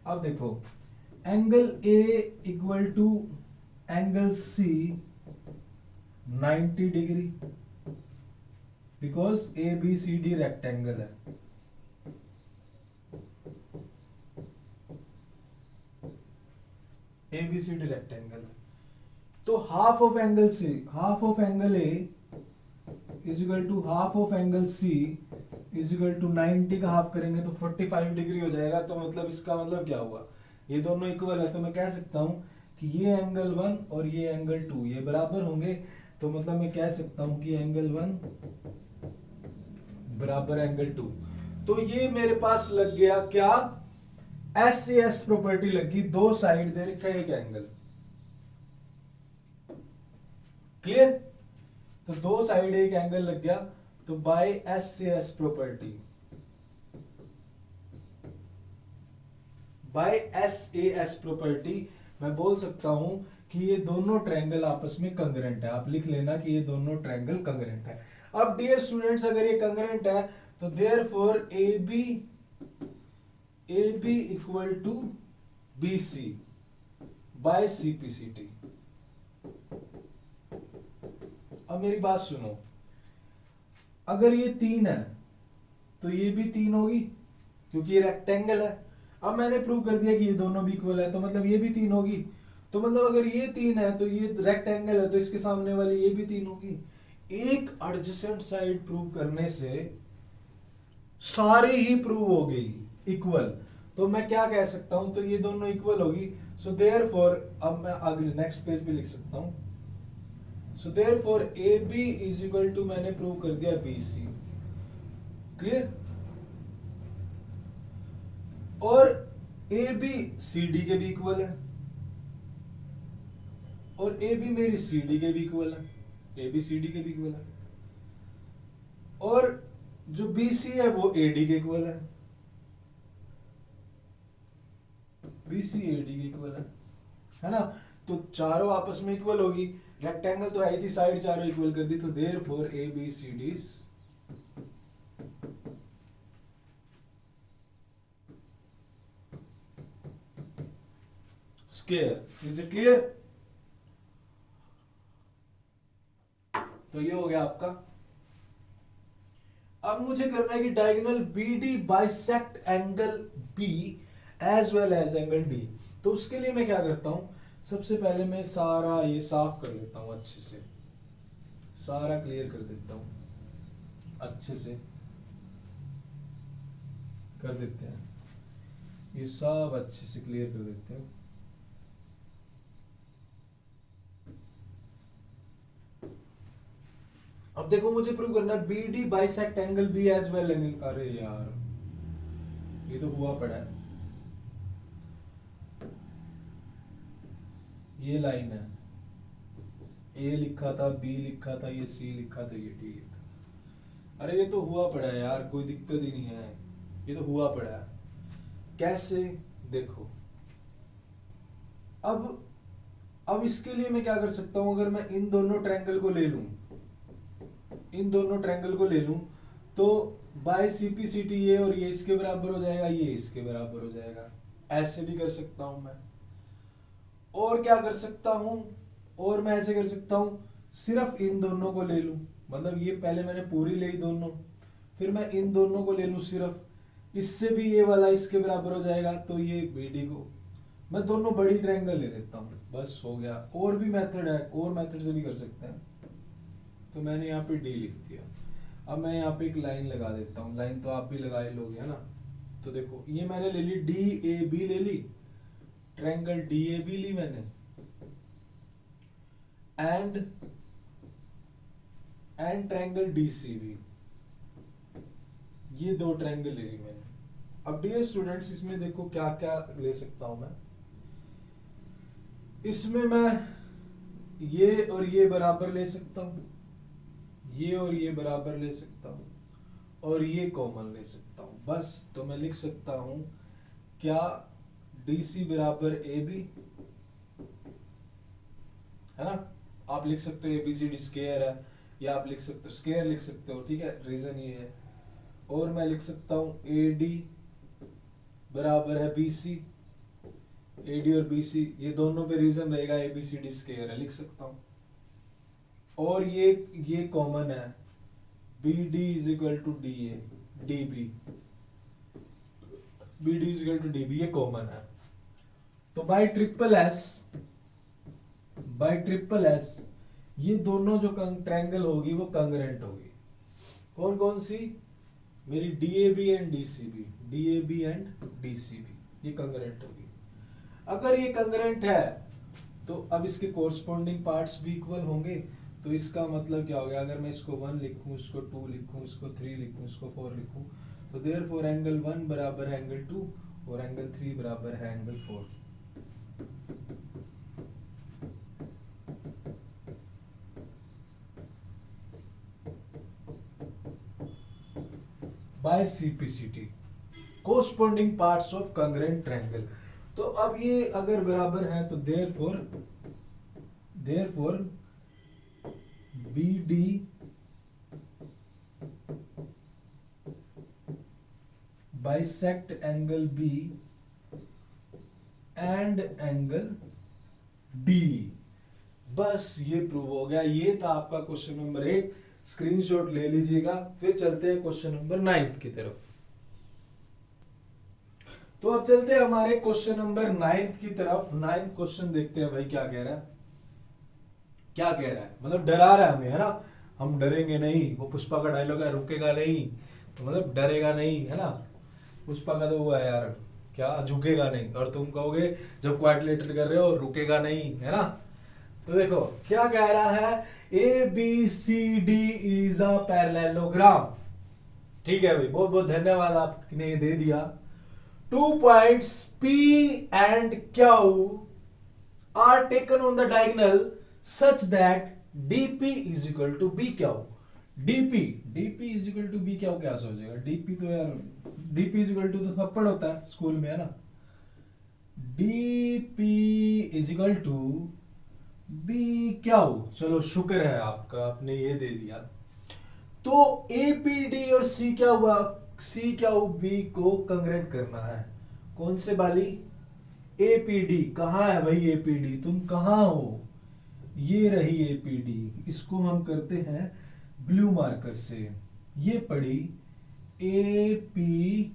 अब देखो angle A equal to angle C 90 degree, because ABCD rectangle है। ABCD रेक्टेंगल है, तो half of angle C, half of angle A is equal to half of angle C is equal to 90 का half करेंगे तो 45 degree हो जाएगा। तो मतलब इसका मतलब क्या हुआ, ये दोनों इक्वल है, तो मैं कह सकता हूं कि ये एंगल 1 और ये एंगल 2 ये बराबर होंगे। तो मतलब मैं कह सकता हूं कि एंगल 1 बराबर एंगल 2। तो ये मेरे पास लग गया क्या, SAS प्रॉपर्टी लगी, दो साइड दे रखा एक एंगल। क्लियर, तो दो साइड एक एंगल लग गया, तो by SAS property, by SAS property मैं बोल सकता हूं कि ये दोनों ट्रायंगल आपस में कंग्रेंट है। आप लिख लेना कि ये दोनों ट्रायंगल कंग्रेंट है। अब डियर स्टूडेंट्स अगर ये कंग्रेंट है तो therefore AB equal to BC by CPCT। अब मेरी बात सुनो, अगर ये 3 है तो ये भी 3 होगी क्योंकि ये रेक्टेंगल है। अब मैंने प्रूव कर दिया कि ये दोनों भी इक्वल है, तो मतलब ये भी 3 होगी। तो मतलब अगर ये 3 है तो ये रेक्टेंगल है, तो इसके सामने वाली ये भी 3 होगी। एक एडजेसेंट साइड प्रूव करने से सारी ही प्रूव हो गई इक्वल। तो मैं क्या कह सकता हूं, तो ये दोनों इक्वल होगी। सो देयरफॉर अब मैं अगले नेक्स्ट पेज पे लिख सकता हूं, so therefore AB is equal to, मैंने प्रूव कर दिया BC। क्लियर, और ए बी सी डी के भी इक्वल है और ए बी मेरी सी डी के भी इक्वल है, ए बी सी डी के भी इक्वल है, और जो बी सी है वो ए डी के इक्वल है, BC AD की इक्वल है ना। तो चारों आपस में इक्वल होगी, रेक्टेंगल तो आई थी, साइड चारों इक्वल कर दी, तो therefore ABCD square. Is it clear? तो ये हो गया आपका। अब मुझे करना है कि diagonal BD bisect angle B as well as angle D। तो उसके लिए मैं क्या करता हूं, सबसे पहले मैं सारा ये साफ कर लेता हूं, अच्छे से सारा क्लियर कर देता हूं, अच्छे से कर देते हैं, ये सब अच्छे से क्लियर कर देते हैं। अब देखो मुझे प्रूव करना है BD bisect angle B as well angle. अरे यार ये तो हुआ पड़ा है, ये लाइन है, A लिखा था, B लिखा था, ये C लिखा था, ये D लिखा था। अरे ये तो हुआ पड़ा है यार, कोई दिक्कत ही नहीं है, ये तो हुआ पड़ा है। कैसे? देखो अब इसके लिए मैं क्या कर सकता हूं, अगर मैं इन दोनों ट्रायंगल को ले लूं, इन दोनों ट्रायंगल को ले लूं, तो बाय CPCT ये और ये इसके बराबर हो जाएगा, ये इसके बराबर हो जाएगा। ऐसे भी कर सकता हूं मैं, और क्या कर सकता हूं, और मैं ऐसे कर सकता हूं, सिर्फ इन दोनों को ले लूं, मतलब ये पहले मैंने पूरी ले दोनों, फिर मैं इन दोनों को ले लूं सिर्फ, इससे भी ये वाला इसके बराबर हो जाएगा, तो ये BD को मैं दोनों बड़ी ट्रायंगल ले लेता हूं, बस हो गया। और भी मेथड है, और मेथड से भी कर सकते हैं। तो मैंने यहाँ पे D लिख दिया। अब मैं यहाँ पे एक लाइन लगा देता हूँ, लाइन तो आप भी लगा ही लोगे है ना। तो देखो ये मैंने ले ली DAB, ले ली ट्रायंगल DAB ली मैंने, एंड ट्रायंगल DCB, ये दो ट्रायंगल ले ली मैंने। अब डियर स्टूडेंट्स इसमें देखो क्या क्या ले सकता हूं मैं, इसमें मैं ये और ये बराबर ले सकता हूं, ये और ये बराबर ले सकता हूं, और ये कॉमन ले सकता हूं, बस। तो मैं लिख सकता हूं क्या, DC बराबर AB है ना, आप लिख सकते हो ABCD स्क्वायर है, या आप लिख सकते हो स्क्वायर लिख सकते हो, ठीक है, रीजन ये है। और मैं लिख सकता हूं AD बराबर है BC, AD और BC ये दोनों पे रीजन रहेगा ABCD स्क्वायर है, लिख सकता हूं। और ये कॉमन है, BD is equal to DA, DB, BD is equal to DB, ये कॉमन है। तो बाय ट्रिपल एस ये दोनों जो ट्रायंगल होगी वो कंग्रेंट होगी। कौन कौन सी? मेरी DAB and DCB, DAB and DCB ये कंग्रेंट होगी। अगर ये कंग्रेंट है तो अब इसके कोरस्पॉन्डिंग पार्ट्स भी इक्वल होंगे। तो इसका मतलब क्या हो गया, अगर मैं इसको 1 लिखूं, इसको 2 लिखूं, इसको 3 लिखूं, इसको 4 लिखूं, तो देयरफॉर एंगल 1 बराबर है एंगल 2 और एंगल 3 बराबर है angle 4। By CPCT corresponding parts of congruent triangle. तो अब ये अगर बराबर है तो therefore BD bisect angle B and angle D। बस ये प्रूव हो गया। ये था आपका क्वेश्चन नंबर 8, स्क्रीनशॉट ले लीजिएगा। फिर चलते हैं क्वेश्चन नंबर 9 की तरफ। तो अब चलते हैं हमारे क्वेश्चन नंबर 9 की तरफ। 9 क्वेश्चन देखते हैं भाई क्या कह रहा है, क्या कह रहा है, मतलब डरा रहा है हमें, है ना। हम डरेंगे नहीं, वो पुष्पा का डायलॉग है, रुकेगा नहीं, तो मतलब डरेगा नहीं, है ना। पुष्पा का तो वो है यार, क्या झुकेगा नहीं, और तुम कहोगे जब क्वाड्रिलेटरल कर रहे हो रुकेगा नहीं, है ना। तो देखो क्या कह रहा है, ABCD इज अ पैरेललोग्राम। ठीक है भाई, बहुत बहुत धन्यवाद, आपने ये दे दिया। 2 points P and Q are taken on the diagonal such that DP is equal to BQ. DP is equal to BQ क्या सोचेगा? DP तो यार DP is equal to तो थप्पड़ होता है स्कूल में, है ना? DP is equal to BQ. चलो शुक्र है आपका, आपने ये दे दिया। तो APD और CQB को कंग्रेट करना है। कौन से वाली? APD। कहाँ है भाई APD? तुम कहाँ हो? ये रही APD। इसको हम करते हैं ब्लू मार्कर से। ये पड़ी APD।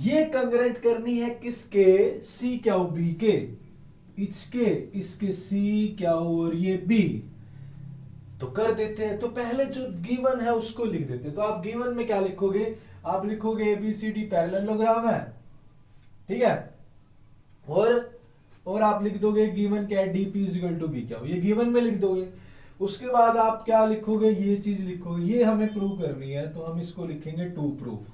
ये कंग्रेट करनी है किसके? CQB के। इसके CQ और ये B तो कर देते हैं। तो पहले जो गिवन है उसको लिख देते हैं। तो आप गिवन में क्या लिखोगे? आप लिखोगे ABCD पैरेललोग्राम है, ठीक है, और आप लिख दोगे गिवन क्या है? DP is equal to BQ। ये गिवन में लिख दोगे। उसके बाद आप क्या लिखोगे? ये चीज लिखोगे। ये हमें प्रूव करनी है तो हम इसको लिखेंगे टू प्रूफ।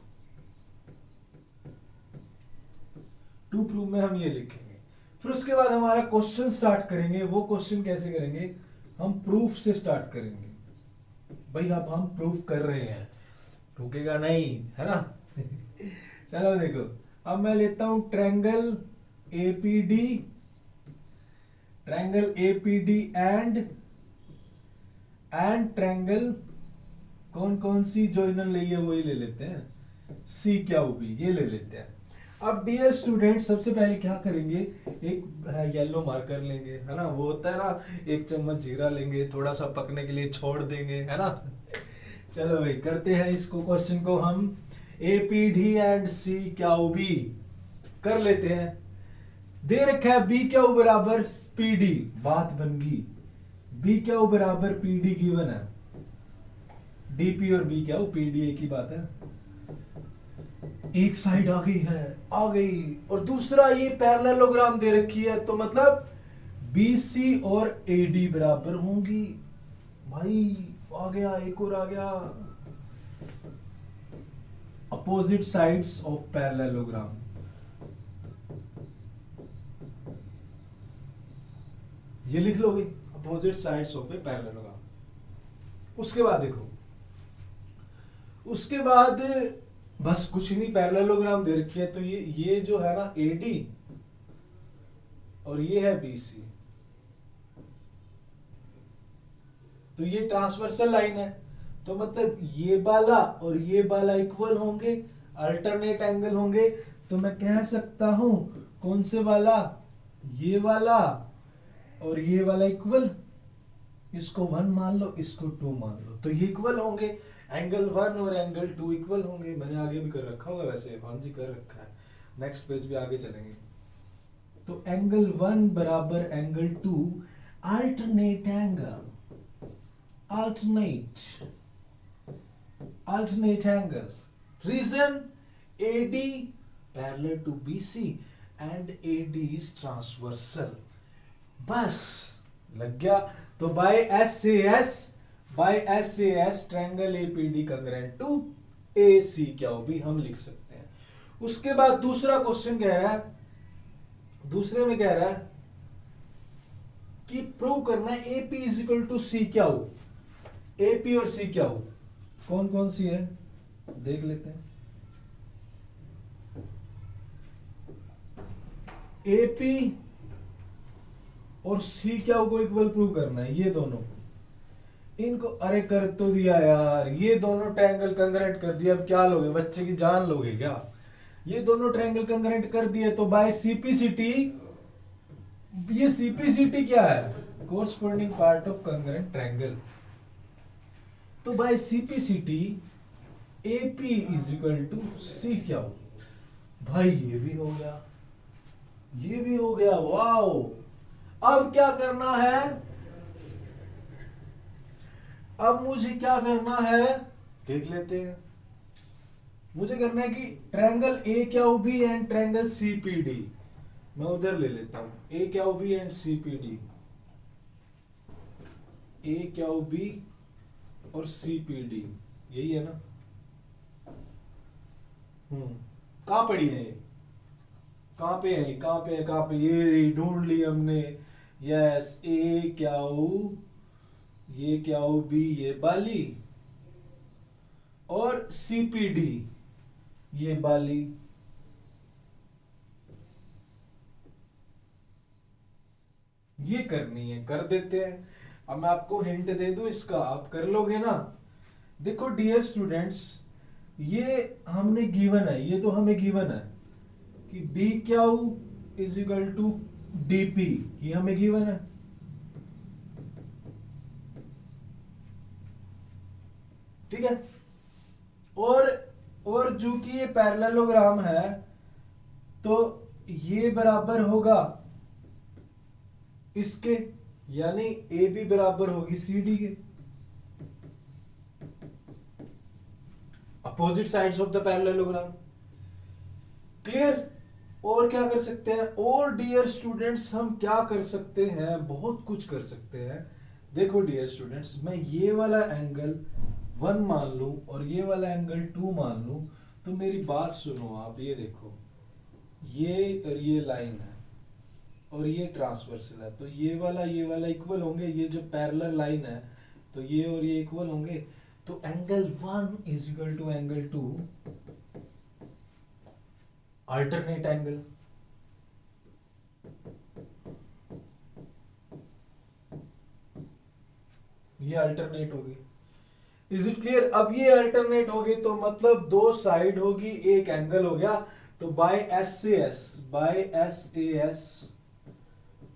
टू प्रूफ में हम ये लिखेंगे। फिर उसके बाद हमारा क्वेश्चन स्टार्ट करेंगे। वो क्वेश्चन कैसे करेंगे? हम प्रूफ से स्टार्ट करेंगे। भाई अब हम प्रूफ कर रहे हैं, रुकेगा नहीं, है ना? चलो देखो, अब मैं लेता हूं ट्रायंगल APD एंड ट्रायंगल कौन कौन सी जो इन्होंने ली है वही ले लेते हैं, CQB ये ले लेते हैं। अब डियर स्टूडेंट सबसे पहले क्या करेंगे? एक येलो मार्कर लेंगे, है ना? वो होता है ना, एक चम्मच जीरा लेंगे, थोड़ा सा पकने के लिए छोड़ देंगे, है ना? चलो भाई करते हैं इसको, क्वेश्चन को हम APD एंड CQB कर लेते हैं। दे रखा है BQ बराबर PD, बात बन गई। BQ बराबर PD गिवन है। DP और BQ PD एक ही बात है। एक साइड आ गई और दूसरा ये पैरेललोग्राम दे रखी है, तो मतलब BC और AD बराबर होंगी। भाई आ गया, एक और आ गया, अपोजिट साइड्स ऑफ पैरेललोग्राम। ये लिख लो भाई, opposite sides of a parallelogram. उसके बाद देखो, उसके बाद बस कुछ नहीं, पैरेललोग्राम दे रखी है तो ये जो है ना AD और ये है BC, तो ये ट्रांसवर्सल लाइन है, तो मतलब ये वाला और ये वाला इक्वल होंगे, अल्टरनेट एंगल होंगे। तो मैं कह सकता हूं कौन से वाला? ये वाला और ये वाला इक्वल। इसको 1 मान लो, इसको 2 मान लो, तो ये इक्वल होंगे। एंगल 1 और एंगल 2 इक्वल होंगे। मैंने आगे भी कर रखा होगा वैसे, हाँ जी कर रखा है, नेक्स्ट पेज भी आगे चलेंगे। तो एंगल 1 बराबर angle 2, alternate angle, alternate angle. Reason AD parallel to BC and AD is transversal. बस लग गया। तो by SAS triangle APD congruent to ACQB हम लिख सकते हैं। उसके बाद दूसरा क्वेश्चन कह रहा है, दूसरे में कह रहा है कि प्रूव करना है AP is equal to CQ। AP और CQ कौन कौन सी है देख लेते हैं। AP और CQ को इक्वल प्रूव करना है, ये दोनों इनको। अरे कर तो दिया यार, ये दोनों ट्रायंगल कंग्रेंट कर दिया। अब क्या लोगे, बच्चे की जान लोगे क्या? ये दोनों ट्रायंगल कंग्रेंट कर दिए तो बाय CPCT, ये CPCT क्या है? Corresponding part of congruent triangle. तो by CPCT AP is equal to CQ। भाई ये भी हो गया, ये भी हो गया, वाओ। अब क्या करना है? अब मुझे क्या करना है देख लेते हैं। मुझे करना है कि triangle AQB and triangle CPD, मैं उधर ले लेता हूं। AQB एंड CPD, AQB और CPD यही है ना? कहाँ पड़ी है ये, कहाँ पे है, कहाँ पे है, कहाँ पे, ये ढूंढ ली हमने। यस, ए क्या हो, ये क्या हो, बी ये बाली, और सीपीडी ये बाली। ये करनी है, कर देते हैं। अब मैं आपको हिंट दे दूं इसका, आप कर लोगे ना। देखो डियर स्टूडेंट्स, ये हमने गिवन है, ये तो हमें गिवन है कि B Q is equal to DP, ये हमें गिवन है। ठीक है, और जो कि ये पैरेललोग्राम है, तो ये बराबर होगा इसके, यानी ए बी बराबर होगी सी डी के, opposite sides of the parallelogram. Clear. और क्या कर सकते हैं, और डियर स्टूडेंट्स हम क्या कर सकते हैं, बहुत कुछ कर सकते हैं। देखो डियर स्टूडेंट्स, मैं ये वाला एंगल 1 मान लूं और ये वाला एंगल 2 मान लूं, तो मेरी बात सुनो आप, ये देखो, ये और ये लाइन है और ये ट्रांसवर्सल है, तो ये वाला इक्वल होंगे, ये जो पैरेलल लाइन है तो ये और ये इक्वल होंगे, तो angle 1 is equal to angle 2 alternate angle. ये अल्टरनेट होगी, इज इट क्लियर। अब ये अल्टरनेट होगी तो मतलब दो साइड होगी, एक एंगल हो गया, तो बाय एस से S, by S A S,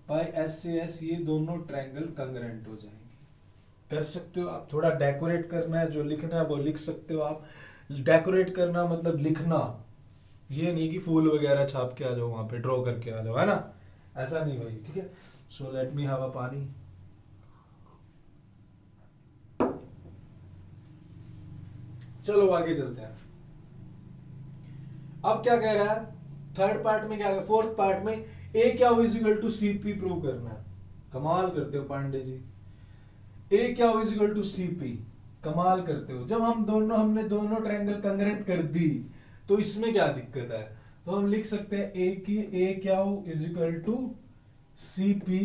by S से एस, ये दोनों ट्रायंगल कंग्रेंट हो जाएंगे। कर सकते हो आप, थोड़ा डेकोरेट करना है, जो लिखना है वो लिख सकते हो आप। डेकोरेट करना मतलब लिखना, ये नहीं कि फूल वगैरह छाप के आ जाओ वहां पे, ड्रॉ करके आ जाओ, है ना, ऐसा नहीं भाई। ठीक है, so let me have a पानी। चलो आगे चलते हैं। अब क्या कह रहा है, थर्ड पार्ट में क्या है, फोर्थ पार्ट में ए क्या is equal to CP prove करना है। कमाल करते हो पांडे जी, ए क्या इज इक्वल टू सीपी, कमाल करते हो। जब हमने दोनों ट्रायंगल कंग्रेंट कर दी, तो इसमें क्या दिक्कत है, तो हम लिख सकते हैं ए की ए क्या is equal to CP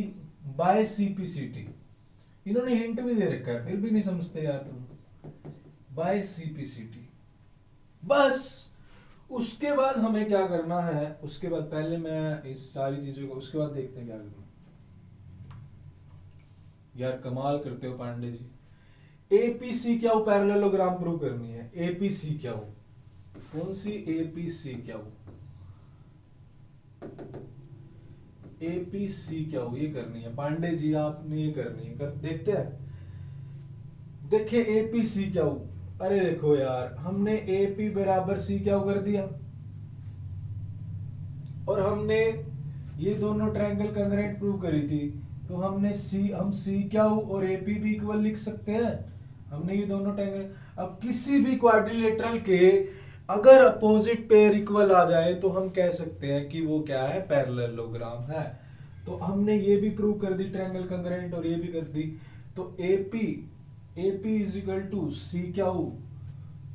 by CP CT. इन्होंने हिंट भी दे रखा है, फिर भी नहीं समझते यार तुम, बाय सीपी सीटी। बस उसके बाद हमें क्या करना है, उसके बाद पहले मैं इस सारी चीजों को, उसके बाद देखते हैं क्या करना। यार कमाल करते हो पांडे जी। एपीसी क्या हो, पैरेललोग्राम प्रूव करनी है। एपीसी क्या हो, कौन सी एपीसी क्या हो, एपीसी क्या हो, ये करनी है पांडे जी, आपने ये करनी है, कर देखते हैं। देखिए एपीसी क्या हो, अरे देखो यार, हमने एपी बराबर सी क्या कर दिया, और हमने ये दोनों ट्रायंगल कंग्रेंट प्रूव करी थी, तो हम सी क्या हो और एपी भी इक्वल लिख सकते हैं। हमने ये दोनों ट्रायंगल, अब किसी भी क्वाड्रिलेटरल के अगर अपोजिट पेयर इक्वल आ जाए तो हम कह सकते हैं कि वो क्या है, पैरेललोग्राम है। तो हमने ये भी प्रूव कर दी ट्रायंगल कंग्रेंट, और ये भी कर दी। तो एपी इज इक्वल टू सी क्या हो,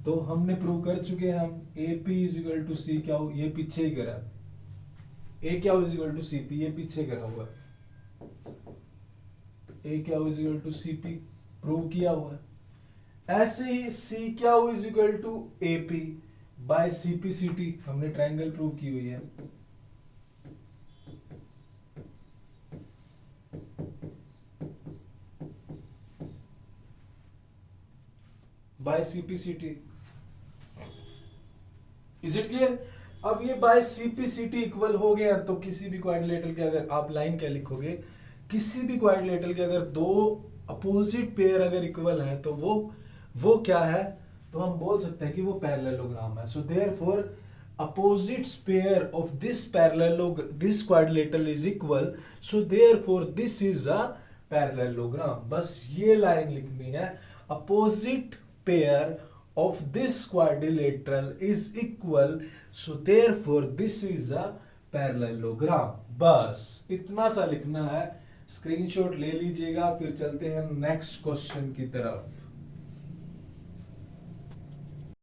तो हमने प्रूव कर चुके हैं हम, एपी इज इक्वल टू सी क्या हो, ये पीछे ही करा, ए क्या इज इक्वल टू सीपी, ये पीछे करा हुआ है, ए क्या is equal to CP prove किया हुआ है। ऐसे ही सी क्या is equal to AP by CP CT, हमने ट्रायंगल प्रूव की हुई है। By CP CT, is it clear. अब ये बाय सीपी सीटी इक्वल हो गया, तो किसी भी क्वाड्रिलेटरल के, अगर आप लाइन क्या लिखोगे, किसी भी क्वाड्रिलेटरल के अगर दो अपोजिट पेयर अगर इक्वल हैं, तो वो क्या है, तो हम बोल सकते हैं कि वो पैरेललोग्राम है। So therefore opposites pair of this this quadrilateral is equal, so therefore this is a parallelogram। बस ये लाइन लिखनी है, opposite pair of this quadrilateral is equal, so therefore this is a parallelogram। बस इतना सा लिखना है, स्क्रीनशॉट ले लीजिएगा, फिर चलते हैं नेक्स्ट क्वेश्चन की तरफ।